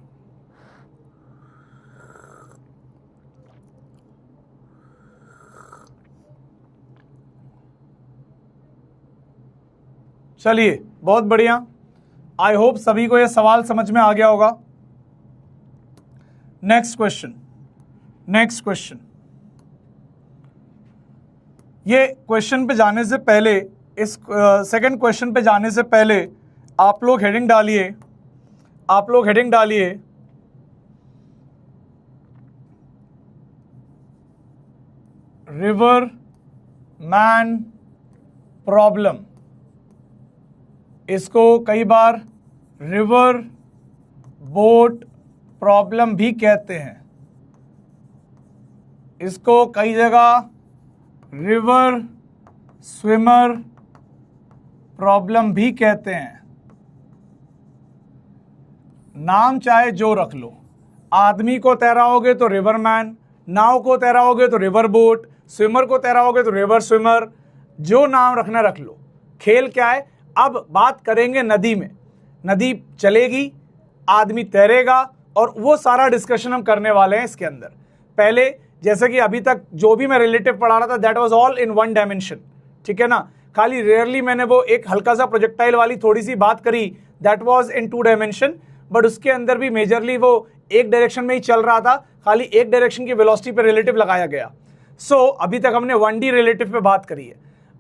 चलिए बहुत बढ़िया। आई होप सभी को यह सवाल समझ में आ गया होगा। Next question, next question. ये क्वेश्चन पे जाने से पहले, इस सेकंड क्वेश्चन पे जाने से पहले आप लोग हेडिंग डालिए, आप लोग हेडिंग डालिए रिवर मैन प्रॉब्लम। इसको कई बार रिवर बोट प्रॉब्लम भी कहते हैं। इसको कई जगह रिवर स्विमर प्रॉब्लम भी कहते हैं। नाम चाहे जो रख लो। आदमी को तैराओगे तो रिवर मैन, नाव को तैराओगे तो रिवर बोट, स्विमर को तैराओगे तो रिवर स्विमर। जो नाम रखना रख लो। खेल क्या है? अब बात करेंगे नदी में। नदी चलेगी, आदमी तैरेगा और वो सारा डिस्कशन हम करने वाले हैं इसके अंदर। पहले जैसे कि अभी तक जो भी मैं रिलेटिव पढ़ा रहा था that was all in one dimension, ठीक है ना। खाली रेयरली मैंने वो एक हल्का सा प्रोजेक्टाइल वाली थोड़ी सी बात करी, that was in 2 dimension. But उसके अंदर भी मेजरली वो एक डायरेक्शन में ही चल रहा था, खाली एक डायरेक्शन की वेलोसिटी पे रिलेटिव लगाया गया। सो अभी तक हमने 1D रिलेटिव पे बात करी है।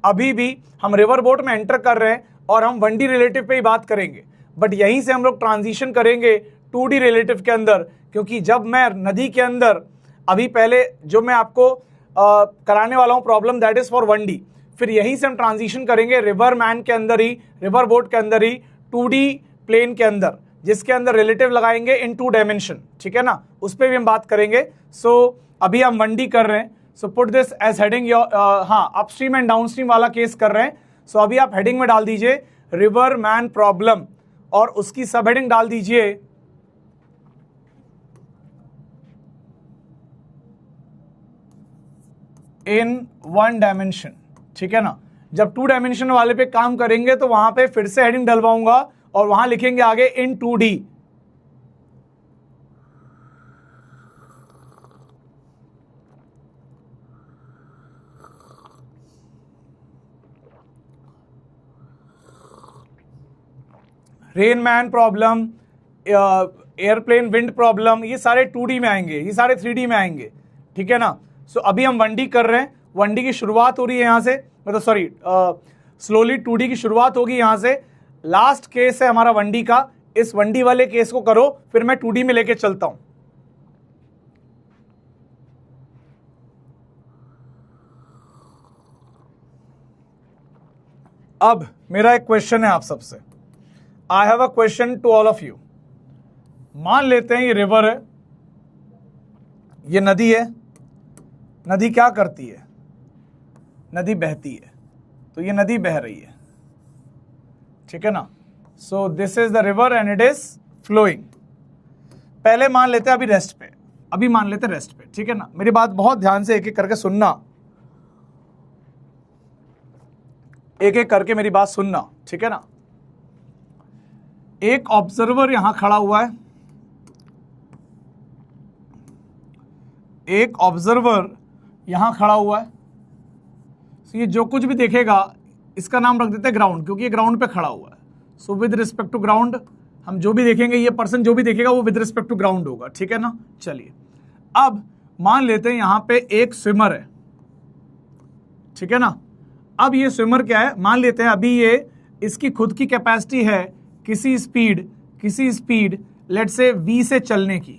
अभी भी हम रिवर बोट में एंटर कर रहे हैं और हम 1D रिलेटिव पे ही बात करेंगे। बट यहीं से हम लोग ट्रांजिशन करेंगे 2D रिलेटिव के अंदर, क्योंकि जब मैं नदी के अंदर अभी पहले जो मैं आपको कराने वाला हूं problem that is for 1D, फिर यहीं से हम ट्रांजिशन करेंगे रिवर मैन के अंदर ही, रिवर बोट के अंदर ही 2D प्लेन के अंदर, जिसके अंदर रिलेटिव लगाएंगे इन 2 डायमेंशन, ठीक है ना। उस पर भी हम बात करेंगे। सो अभी हम 1D कर रहे हैं। So put this as heading your, हाँ अपस्ट्रीम एंड डाउनस्ट्रीम वाला केस कर रहे हैं। सो अभी आप हेडिंग में डाल दीजिए रिवर मैन प्रॉब्लम और उसकी सब हेडिंग डाल दीजिए इन 1 डायमेंशन, ठीक है ना। जब 2 डायमेंशन वाले पे काम करेंगे तो वहां पे फिर से हेडिंग डलवाऊंगा और वहां लिखेंगे आगे इन 2D। Rain man problem, airplane wind problem, ये सारे 2D में आएंगे, ये सारे 3D में आएंगे, ठीक है ना। सो अभी हम 1D कर रहे हैं। 1D की शुरुआत हो रही है यहां से, मतलब सॉरी स्लोली 2D की शुरुआत होगी यहां से। लास्ट केस है हमारा 1D का। इस 1D वाले केस को करो, फिर मैं 2D में लेके चलता हूं। अब मेरा एक क्वेश्चन है आप सबसे। I have a question to all of you. मान लेते हैं ये रिवर है, ये नदी है। नदी क्या करती है? नदी बहती है। तो ये नदी बह रही है, ठीक है ना। So this is the river and it is flowing. पहले मान लेते हैं अभी रेस्ट पे, अभी मान लेते हैं रेस्ट पे, ठीक है ना। मेरी बात बहुत ध्यान से एक एक करके सुनना। एक एक करके मेरी बात सुनना, ठीक है ना। एक ऑब्जर्वर यहां खड़ा हुआ है, एक ऑब्जर्वर यहां खड़ा हुआ है। तो ये जो कुछ भी देखेगा इसका नाम रख देते हैं ग्राउंड, क्योंकि ये ग्राउंड पे खड़ा हुआ है। So with respect to ground हम जो भी देखेंगे, ये पर्सन जो भी देखेगा वो विद रिस्पेक्ट टू ग्राउंड होगा, ठीक है ना। चलिए अब मान लेते हैं यहां पे एक स्विमर है, ठीक है ना। अब ये स्विमर क्या है, मान लेते हैं अभी ये इसकी खुद की कैपेसिटी है किसी स्पीड लेट्स से v से चलने की।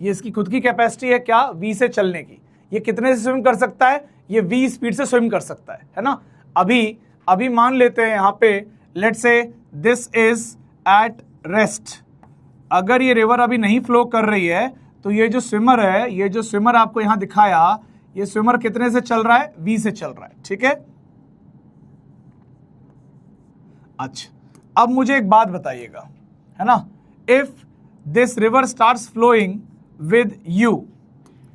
ये इसकी खुद की कैपेसिटी है क्या, v से चलने की। ये कितने से स्विम कर सकता है, ये v स्पीड से स्विम कर सकता है ना। अभी मान लेते हैं यहां पे let's say this is at rest. अगर ये रिवर अभी नहीं फ्लो कर रही है तो ये जो स्विमर है, ये जो स्विमर आपको यहां दिखाया, ये स्विमर कितने से चल रहा है, v से चल रहा है, ठीक है। अच्छा अब मुझे एक बात बताइएगा, है ना, if this river starts flowing with you,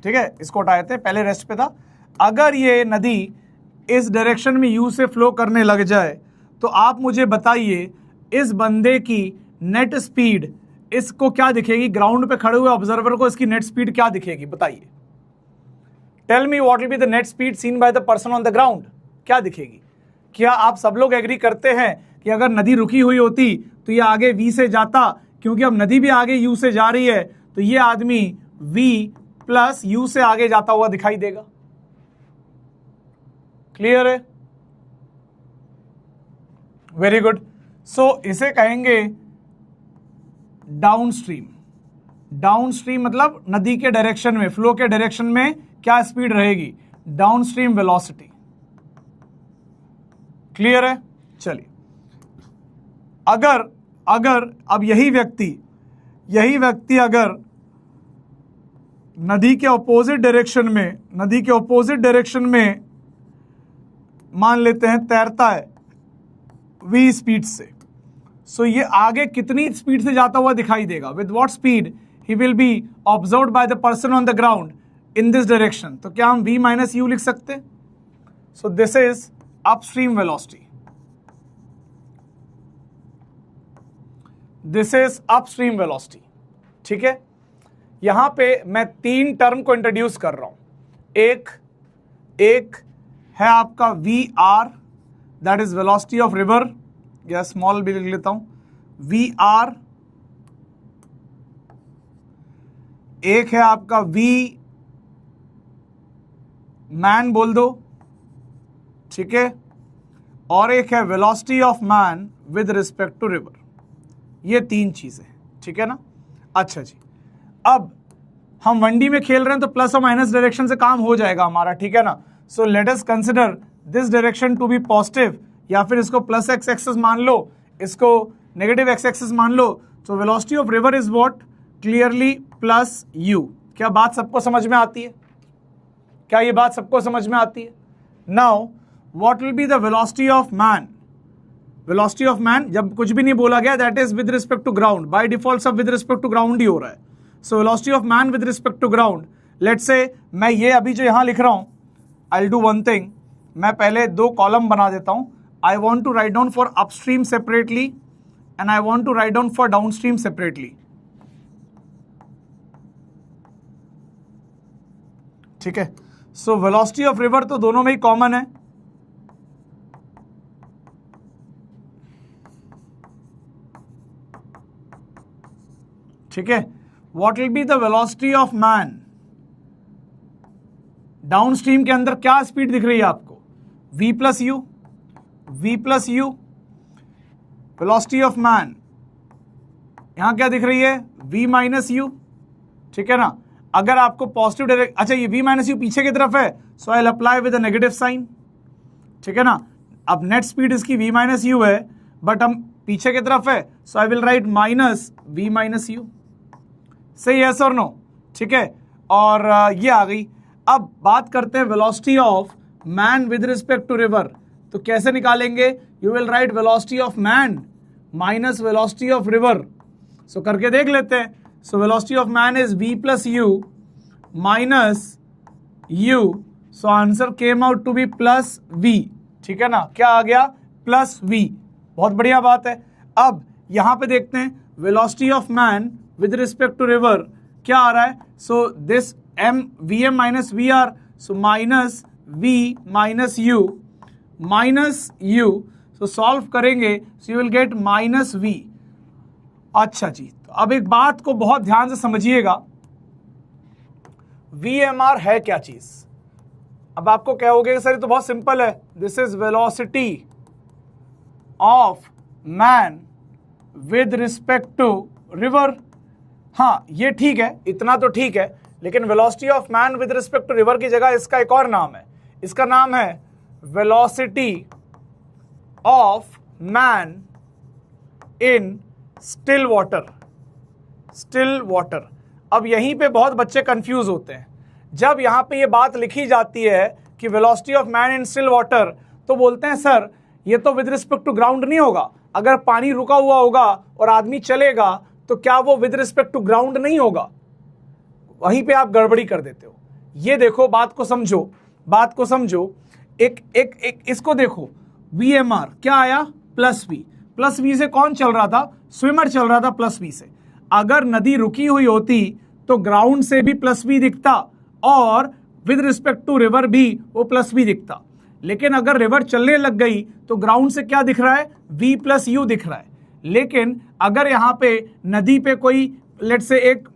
ठीक है, इसको हटा देते हैं, पहले रेस्ट पे था। अगर ये नदी इस डायरेक्शन में यू से फ्लो करने लग जाए तो आप मुझे बताइए इस बंदे की नेट स्पीड इसको क्या दिखेगी, ग्राउंड पे खड़े हुए ऑब्जर्वर को इसकी नेट स्पीड क्या दिखेगी, बताइए। Tell me what will be the net speed seen by the person on the ground, क्या दिखेगी। क्या आप सब लोग एग्री करते हैं कि अगर नदी रुकी हुई होती तो ये आगे v से जाता, क्योंकि अब नदी भी आगे u से जा रही है तो ये आदमी v प्लस u से आगे जाता हुआ दिखाई देगा। क्लियर है, वेरी गुड। सो इसे कहेंगे डाउनस्ट्रीम। डाउनस्ट्रीम मतलब नदी के डायरेक्शन में, फ्लो के डायरेक्शन में क्या स्पीड रहेगी, डाउनस्ट्रीम वेलोसिटी। क्लियर है। चलिए अगर अब यही व्यक्ति अगर नदी के ऑपोजिट डायरेक्शन में मान लेते हैं तैरता है v स्पीड से, सो ये आगे कितनी स्पीड से जाता हुआ दिखाई देगा, with what speed he will be observed bye the person on the ground in this direction. तो क्या हम v माइनस यू लिख सकते हैं। सो this is upstream velocity, this is upstream velocity, ठीक है। यहां पे मैं 3 टर्म को इंट्रोड्यूस कर रहा हूं। एक है आपका V R, that is velocity of river, या स्मॉल भी लिख लेता हूं, वी आर। एक है आपका वी मैन बोल दो, ठीक है, और एक है velocity of man with respect to river. ये 3 चीजें, ठीक है ना। अच्छा जी, अब हम 1D में खेल रहे हैं तो प्लस और माइनस डायरेक्शन से काम हो जाएगा हमारा, ठीक है ना। So let us consider this direction to be positive, या फिर इसको प्लस एक्स एक्सिस मान लो, इसको नेगेटिव एक्स एक्सिस मान लो। तो velocity of river is what, clearly plus you. क्या बात सबको समझ में आती है, क्या ये बात सबको समझ में आती है। Now what will be the velocity of man. Velocity of man जब कुछ भी नहीं बोला गया, that is with respect to ground, by default सब विद रिस्पेक्ट टू ग्राउंड ही हो रहा है। So velocity of man with respect to ground, let's say मैं ये अभी जो यहां लिख रहा हूं, I will do one thing, मैं पहले 2 कॉलम बना देता हूं। I want to write down for upstream separately and I want to write down for downstream separately, ठीक है। सो वेलोसिटी ऑफ रिवर तो दोनों में ही कॉमन है, ठीक है। What will be the velocity of man, downstream के अंदर क्या स्पीड दिख रही है आपको, v plus you, velocity of man यहां क्या दिख रही है, v माइनस यू, ठीक है ना। अगर आपको पॉजिटिव डायरेक्ट, अच्छा ये v माइनस यू पीछे की तरफ है, so I will apply with a negative sign, ठीक है ना। अब नेट स्पीड इसकी v माइनस यू है, बट हम पीछे की तरफ है, so I will write minus v minus u. सही यस और नो, ठीक है। और ये आ गई। अब बात करते हैं velocity of man with respect to river. तो कैसे निकालेंगे, you will write velocity of man minus velocity of river. So करके देख लेते हैं। So velocity of man is v plus u minus u, so answer came out to be plus v, ठीक है ना, क्या आ गया, प्लस v। बहुत बढ़िया बात है। अब यहां पे देखते हैं velocity of man with respect to river क्या आ रहा है। So this m vm minus v r, so minus v minus u, so solve करेंगे so you will get minus v। अच्छा जी, तो अब एक बात को बहुत ध्यान से समझिएगा, VMR है क्या चीज। अब आपको क्या हो गया सर, ये तो बहुत सिंपल है, this is velocity of man with respect to river. हाँ ये ठीक है, इतना तो ठीक है, लेकिन velocity of man with respect to river की जगह इसका एक और नाम है, इसका नाम है velocity of man in still water. Still water. अब यहीं पे बहुत बच्चे कंफ्यूज होते हैं, जब यहां पे ये बात लिखी जाती है कि velocity of man in still water, तो बोलते हैं सर ये तो विद रिस्पेक्ट टू ग्राउंड नहीं होगा, अगर पानी रुका हुआ होगा और आदमी चलेगा तो क्या वो विद रिस्पेक्ट टू ग्राउंड नहीं होगा। वहीं पे आप गड़बड़ी कर देते हो। ये देखो, बात को समझो, बात को समझो। एक इसको देखो, VMR क्या आया, प्लस v। प्लस v से कौन चल रहा था, स्विमर चल रहा था प्लस v से। अगर नदी रुकी हुई होती तो ग्राउंड से भी प्लस v दिखता और विद रिस्पेक्ट टू रिवर भी वो प्लस v दिखता, लेकिन अगर रिवर चलने लग गई तो ग्राउंड से क्या दिख रहा है, v प्लस u दिख रहा है। लेकिन अगर यहाँ पे नदी पे कोई लेट से एक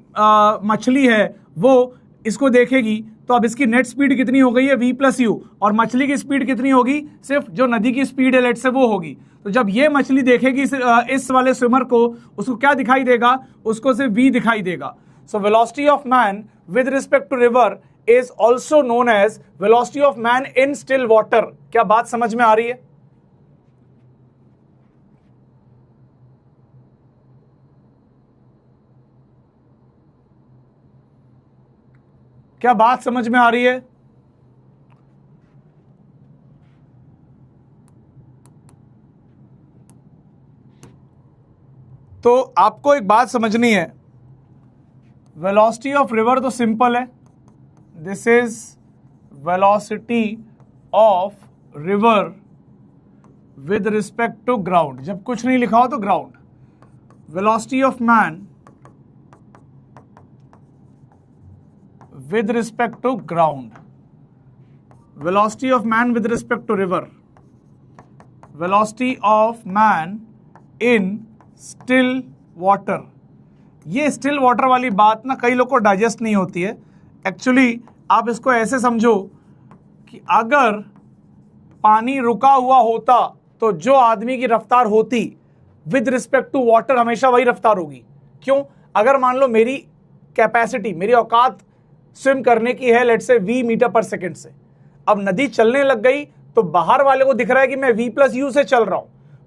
मछली है, वो इसको देखेगी तो अब इसकी नेट स्पीड कितनी हो गई है, v प्लस यू, और मछली की स्पीड कितनी होगी, सिर्फ जो नदी की स्पीड है लेट से वो होगी। तो जब ये मछली देखेगी इस वाले स्विमर को, उसको क्या दिखाई देगा, उसको सिर्फ v दिखाई देगा। So velocity of man with respect to river is also known as velocity of man in still water. क्या बात समझ में आ रही है? क्या बात समझ में आ रही है? तो आपको एक बात समझनी है, वेलोसिटी ऑफ रिवर तो सिंपल है, this is velocity of river with respect to ground. जब कुछ नहीं लिखा हो तो ground. Velocity of man with respect to ground, velocity of man with respect to river, velocity of man in still water। ये still water वाली बात ना कई लोग को डाइजेस्ट नहीं होती है। एक्चुअली आप इसको ऐसे समझो कि अगर पानी रुका हुआ होता तो जो आदमी की रफ्तार होती विद रिस्पेक्ट टू वाटर हमेशा वही रफ्तार होगी। क्यों? अगर मान लो मेरी कैपेसिटी, मेरी औकात स्विम करने की है लेट से v मीटर पर सेकंड से, अब नदी चलने लग गई तो बाहर वाले को दिख रहा है कि मैं v प्लस यू से चल रहा हूं,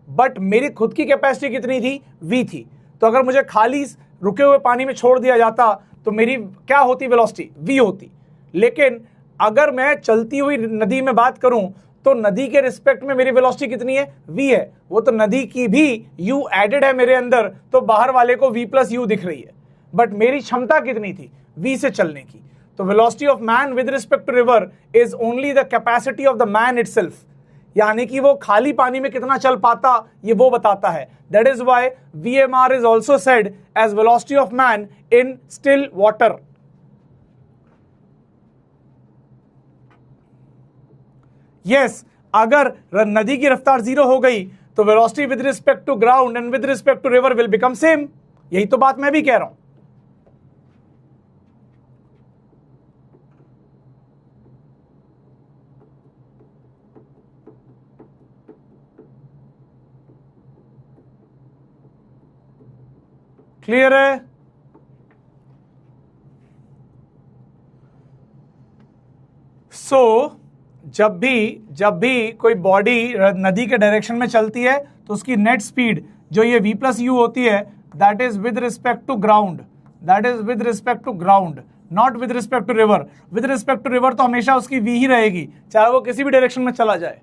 बट मेरी खुद की कैपेसिटी कितनी थी, v थी। तो अगर मुझे खाली रुके हुए पानी में छोड़ दिया जाता तो मेरी क्या होती, वेलोसिटी v होती। लेकिन अगर मैं चलती हुई नदी में बात करूं तो नदी के रिस्पेक्ट में मेरी वेलोसिटी कितनी है, v है। वो तो नदी की भी u एडेड है मेरे अंदर, तो बाहर वाले को v प्लस यू दिख रही है, बट मेरी क्षमता कितनी थी, v से चलने की। तो velocity of man with respect to river is only the capacity of the man itself, यानी कि वो खाली पानी में कितना चल पाता ये वो बताता है। That is why VMR is also said as velocity of man in still water. Yes, अगर नदी की रफ्तार 0 हो गई तो velocity with respect to ground and with respect to river will become same. यही तो बात मैं भी कह रहा हूं। क्लियर है? सो जब भी कोई बॉडी नदी के डायरेक्शन में चलती है तो उसकी नेट स्पीड जो ये v प्लस यू होती है, that is with respect to ground, that is with respect to ground, not with respect to river. With respect to river तो हमेशा उसकी v ही रहेगी, चाहे वो किसी भी डायरेक्शन में चला जाए।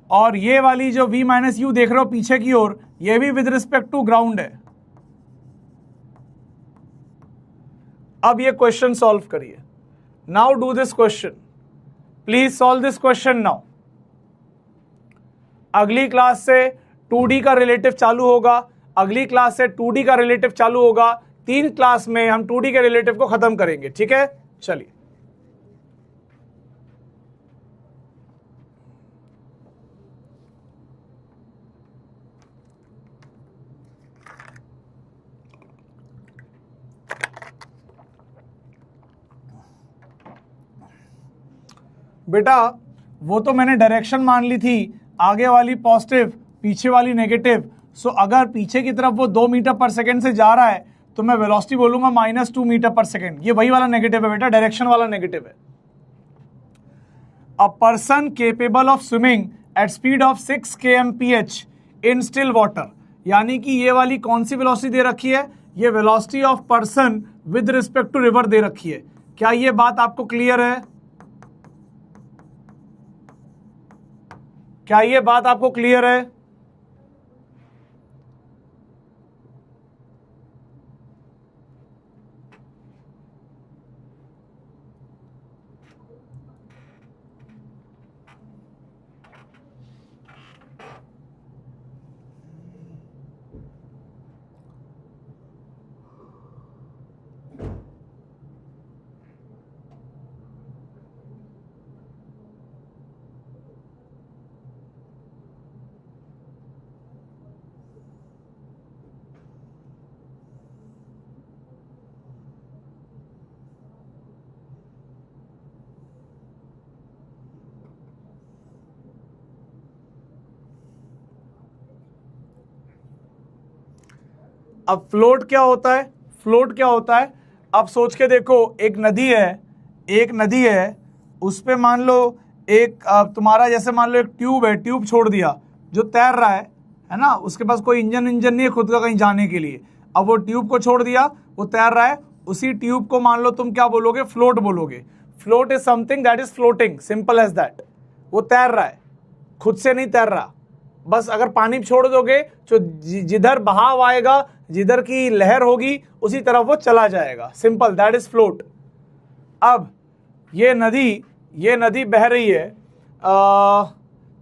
और ये वाली जो v माइनस यू देख रहे हो पीछे की ओर, ये भी विद रिस्पेक्ट टू ग्राउंड है। अब ये क्वेश्चन सॉल्व करिए। Now do this question. Please solve this question now. अगली क्लास से 2D का रिलेटिव चालू होगा, अगली क्लास से 2D का रिलेटिव चालू होगा। 3 क्लास में हम 2D के रिलेटिव को खत्म करेंगे, ठीक है? चलिए, बेटा वो तो मैंने डायरेक्शन मान ली थी, आगे वाली पॉजिटिव पीछे वाली नेगेटिव। सो अगर पीछे की तरफ वो 2 मीटर पर सेकेंड से जा रहा है तो मैं वेलोसिटी बोलूंगा -2 मीटर पर सेकेंड। ये वही वाला नेगेटिव है बेटा, डायरेक्शन वाला नेगेटिव है। A person capable of swimming at speed of 6 kmph in still water, यानी कि ये वाली कौन सी वेलोसिटी दे रखी है? ये velocity of person with respect to river दे रखी है। क्या ये बात आपको क्लियर है? क्या ये बात आपको क्लियर है? अब फ्लोट क्या होता है? फ्लोट क्या होता है? अब सोच के देखो, एक नदी है, एक नदी है, उस पे मान लो एक तुम्हारा जैसे मान लो एक ट्यूब है, ट्यूब छोड़ दिया जो तैर रहा है ना, उसके पास कोई इंजन नहीं है खुद का कहीं जाने के लिए। अब वो ट्यूब को छोड़ दिया, वो तैर रहा है, उसी ट्यूब को मान लो तुम क्या बोलोगे? फ्लोट बोलोगे। Float is something that is floating, simple as that. वो तैर रहा है, खुद से नहीं तैर रहा, बस अगर पानी छोड़ दोगे तो जिधर बहाव आएगा, जिधर की लहर होगी उसी तरफ वो चला जाएगा, सिंपल, दैट इज फ्लोट। अब ये नदी बह रही है,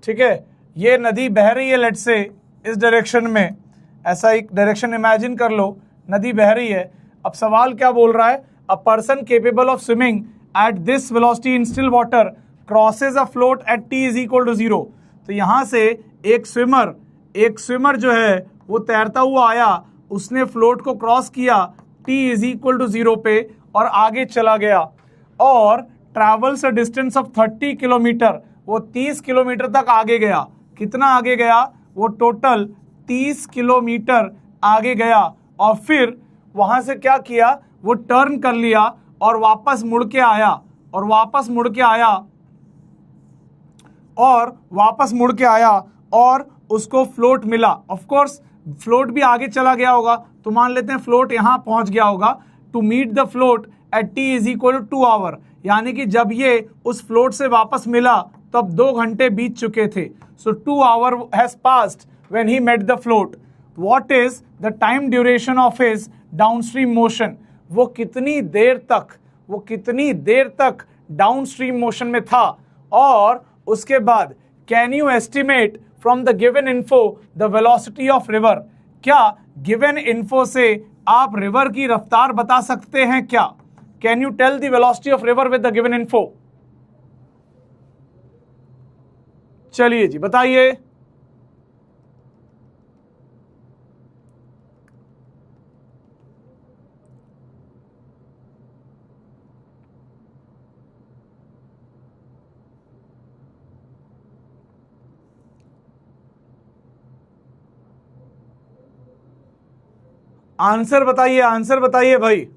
ठीक है, ये नदी बह रही है, लेट्स से इस डायरेक्शन में, ऐसा एक डायरेक्शन इमेजिन कर लो, नदी बह रही है। अब सवाल क्या बोल रहा है? A person capable of swimming at this velocity in still water crosses a float at t is equal to 0। तो यहां से एक स्विमर जो है वो तैरता हुआ आया, उसने फ्लोट को क्रॉस किया t इज इक्वल टू 0 पे और आगे चला गया और travels a distance of 30 kilometre, वो 30 किलोमीटर तक आगे गया। कितना आगे गया? वो टोटल 30 किलोमीटर आगे गया और फिर वहां से क्या किया? वो टर्न कर लिया और वापस मुड़ के आया और उसको फ्लोट मिला। ऑफ कोर्स फ्लोट भी आगे चला गया होगा, तो मान लेते हैं फ्लोट यहां पहुंच गया होगा। To meet the float at t is equal to 2 hour, यानी कि जब ये उस फ्लोट से वापस मिला तब 2 घंटे बीत चुके थे। So 2 hour has passed when he met the float. What is the time duration of his downstream motion? वो कितनी देर तक डाउनस्ट्रीम मोशन में था। और उसके बाद can you estimate from the given info the velocity of river? क्या given info से आप रिवर की रफ्तार बता सकते हैं क्या? Can you tell the velocity of river with the given info? चलिए जी बताइए। आंसर बताइए भाई।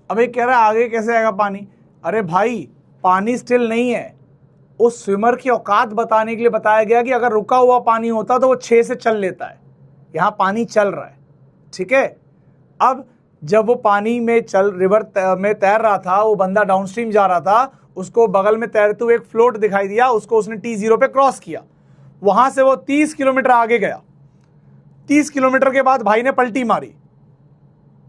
अबे कह रहा है आगे कैसे आएगा पानी? अरे भाई पानी स्टिल नहीं है, उस स्विमर की औकात बताने के लिए बताया गया कि अगर रुका हुआ पानी होता तो वो 6 से चल लेता है, यहां पानी चल रहा है, ठीक है। अब जब वो पानी में रिवर में तैर रहा था, वो बंदा डाउनस्ट्रीम जा रहा था, उसको बगल में तैरते हुए एक फ्लोट दिखाई दिया, उसको उसने T0 पे क्रॉस किया, वहां से वो 30 किलोमीटर आगे गया। 30 किलोमीटर के बाद भाई ने पलटी मारी,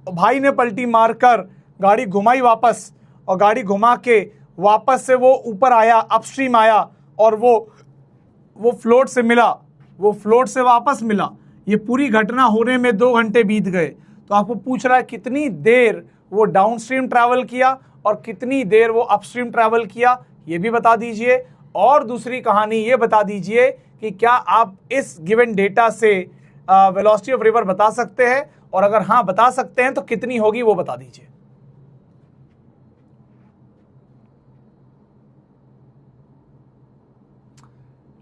भाई ने पलटी मारकर गाड़ी घुमाई वापस, और गाड़ी घुमा के वापस से वो ऊपर आया, अपस्ट्रीम आया, और वो फ्लोट से मिला, वो फ्लोट से वापस मिला। ये पूरी घटना होने में 2 घंटे बीत गए। तो आपको पूछ रहा है कितनी देर वो डाउनस्ट्रीम ट्रैवल किया और कितनी देर वो अपस्ट्रीम ट्रैवल किया, ये भी बता दीजिए। और दूसरी कहानी ये बता दीजिए कि क्या आप इस गिवन डेटा से वेलोसिटी ऑफ रिवर बता सकते हैं, और अगर हाँ बता सकते हैं तो कितनी होगी वो बता दीजिए।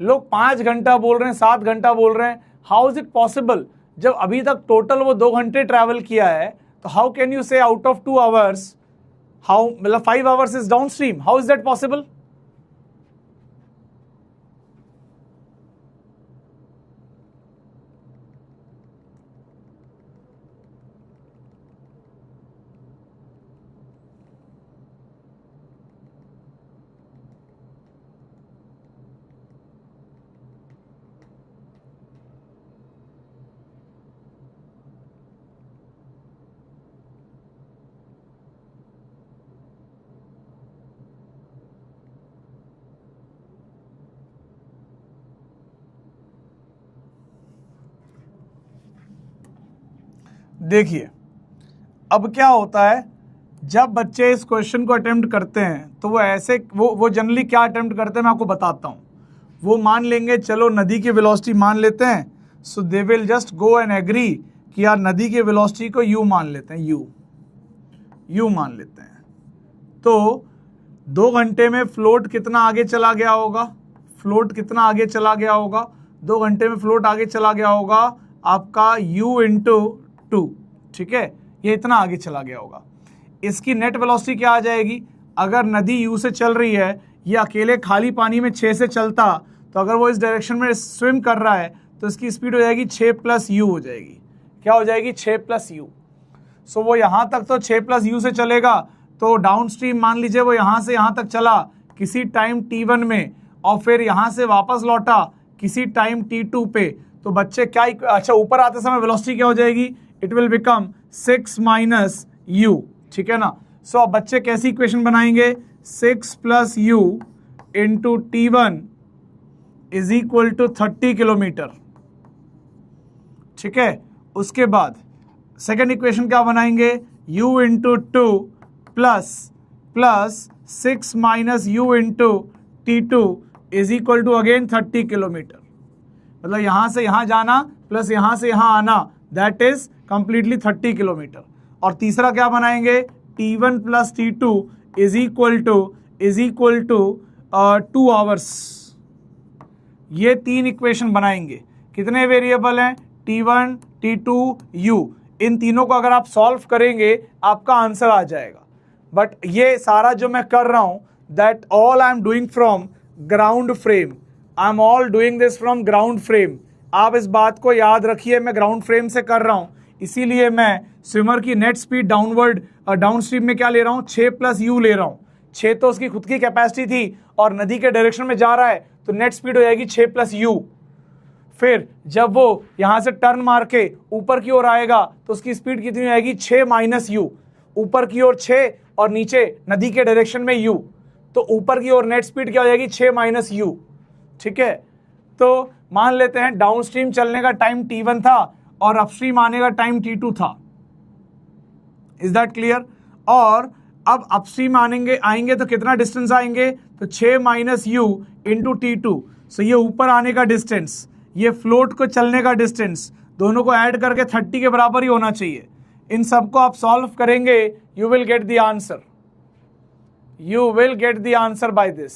लोग 5 घंटा बोल रहे हैं, 7 घंटा बोल रहे हैं। How is it possible? जब अभी तक टोटल वो 2 घंटे ट्रैवल किया है, तो हाउ कैन यू से आउट ऑफ 2 आवर्स, हाउ मतलब 5 hours is down stream? How is that possible? देखिए, अब क्या होता है, जब बच्चे इस क्वेश्चन को अटेम्प्ट करते हैं तो वो ऐसे वो जनरली क्या अटेम्प्ट करते हैं मैं आपको बताता हूँ। वो मान लेंगे, चलो नदी की वेलोसिटी मान लेते हैं, so they will just go and agree कि यार नदी की वेलोसिटी को u मान लेते हैं, u मान लेते हैं। तो 2 घंटे में फ्लोट कितना आगे चला गया होगा? फ्लोट कितना आगे चला गया होगा? 2 घंटे में फ्लोट आगे चला गया होगा आपका u इंटू 2, ठीक है, ये इतना आगे चला गया होगा। इसकी नेट वेलोसिटी क्या आ जाएगी? अगर नदी u से चल रही है, ये अकेले खाली पानी में 6 से चलता, तो अगर वो इस डायरेक्शन में स्विम कर रहा है तो इसकी स्पीड हो जाएगी 6 प्लस u हो जाएगी। क्या हो जाएगी? 6 प्लस u। सो वो यहाँ तक तो 6 प्लस u से चलेगा, तो डाउन स्ट्रीम मान लीजिए वो यहाँ से यहाँ तक चला किसी टाइम t1 में, और फिर यहाँ से वापस लौटा किसी टाइम t2 पे। तो बच्चे क्या, अच्छा ऊपर आते समय वेलोसिटी क्या हो जाएगी? It will become 6 minus u, ठीक है ना। सो अब बच्चे कैसी इक्वेशन बनाएंगे? 6 plus u into T1 is equal to 30 kilometre, ठीक है। उसके बाद सेकेंड इक्वेशन क्या बनाएंगे? u into 2 plus 6 minus u into T2 is equal to again 30 kilometre. मतलब यहां से यहां जाना प्लस यहां से यहां आना, दैट इज कंप्लीटली 30 किलोमीटर। और तीसरा क्या बनाएंगे? T1 plus T2 is equal to 2 hours. ये 3 इक्वेशन बनाएंगे। कितने वेरिएबल हैं? T1, T2, U। इन तीनों को अगर आप सॉल्व करेंगे आपका आंसर आ जाएगा। बट ये सारा जो मैं कर रहा हूं, that all I am doing from ground frame. I am all doing this from ground frame. आप इस बात को याद रखिए, मैं ग्राउंड फ्रेम से कर रहा हूं, इसीलिए मैं स्विमर की नेट स्पीड डाउन स्ट्रीम में क्या ले रहा हूं? 6 प्लस u ले रहा हूं। 6 तो उसकी खुद की कैपेसिटी थी और नदी के डायरेक्शन में जा रहा है, तो नेट स्पीड हो जाएगी 6 प्लस u। फिर जब वो यहां से टर्न मार के ऊपर की ओर आएगा तो उसकी स्पीड कितनी हो जाएगी? 6 माइनस u। ऊपर की ओर 6 और नीचे नदी के डायरेक्शन में u, तो ऊपर की ओर नेट स्पीड क्या हो जाएगी? 6 माइनस u, ठीक है। तो मान लेते हैं डाउनस्ट्रीम चलने का टाइम T1 था और अपस्ट्रीम आने का टाइम T2 था। Is that clear? और अब अपस्ट्रीम आएंगे तो कितना डिस्टेंस आएंगे? तो 6 माइनस u इंटू T2। सो ये ऊपर आने का डिस्टेंस, ये फ्लोट को चलने का डिस्टेंस, दोनों को ऐड करके 30 के बराबर ही होना चाहिए। इन सबको आप सॉल्व करेंगे, you will get the answer. You will get the answer by this.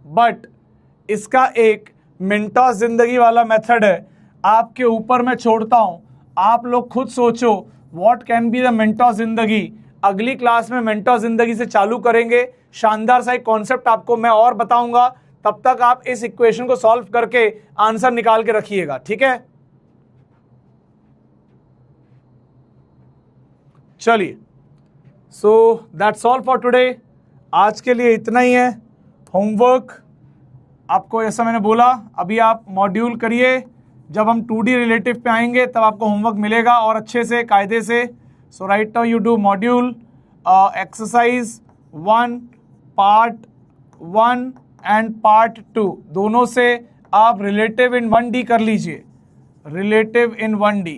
But इसका एक मिनटों जिंदगी वाला मेथड है, आपके ऊपर मैं छोड़ता हूं, आप लोग खुद सोचो व्हाट कैन बी द मिनटों जिंदगी। अगली क्लास में मेंटोर जिंदगी से चालू करेंगे। शानदार सा एक कॉन्सेप्ट आपको मैं और बताऊंगा। तब तक आप इस इक्वेशन को सॉल्व करके आंसर निकाल के रखिएगा, ठीक है। चलिए, so that's all for today. आज के लिए इतना ही है। होमवर्क आपको जैसा मैंने बोला अभी आप मॉड्यूल करिए। जब हम 2D रिलेटिव पे आएंगे तब आपको होमवर्क मिलेगा और अच्छे से कायदे से। So right now you do module exercise 1 part 1 and part 2, दोनों से आप रिलेटिव इन 1D कर लीजिए, रिलेटिव इन 1D।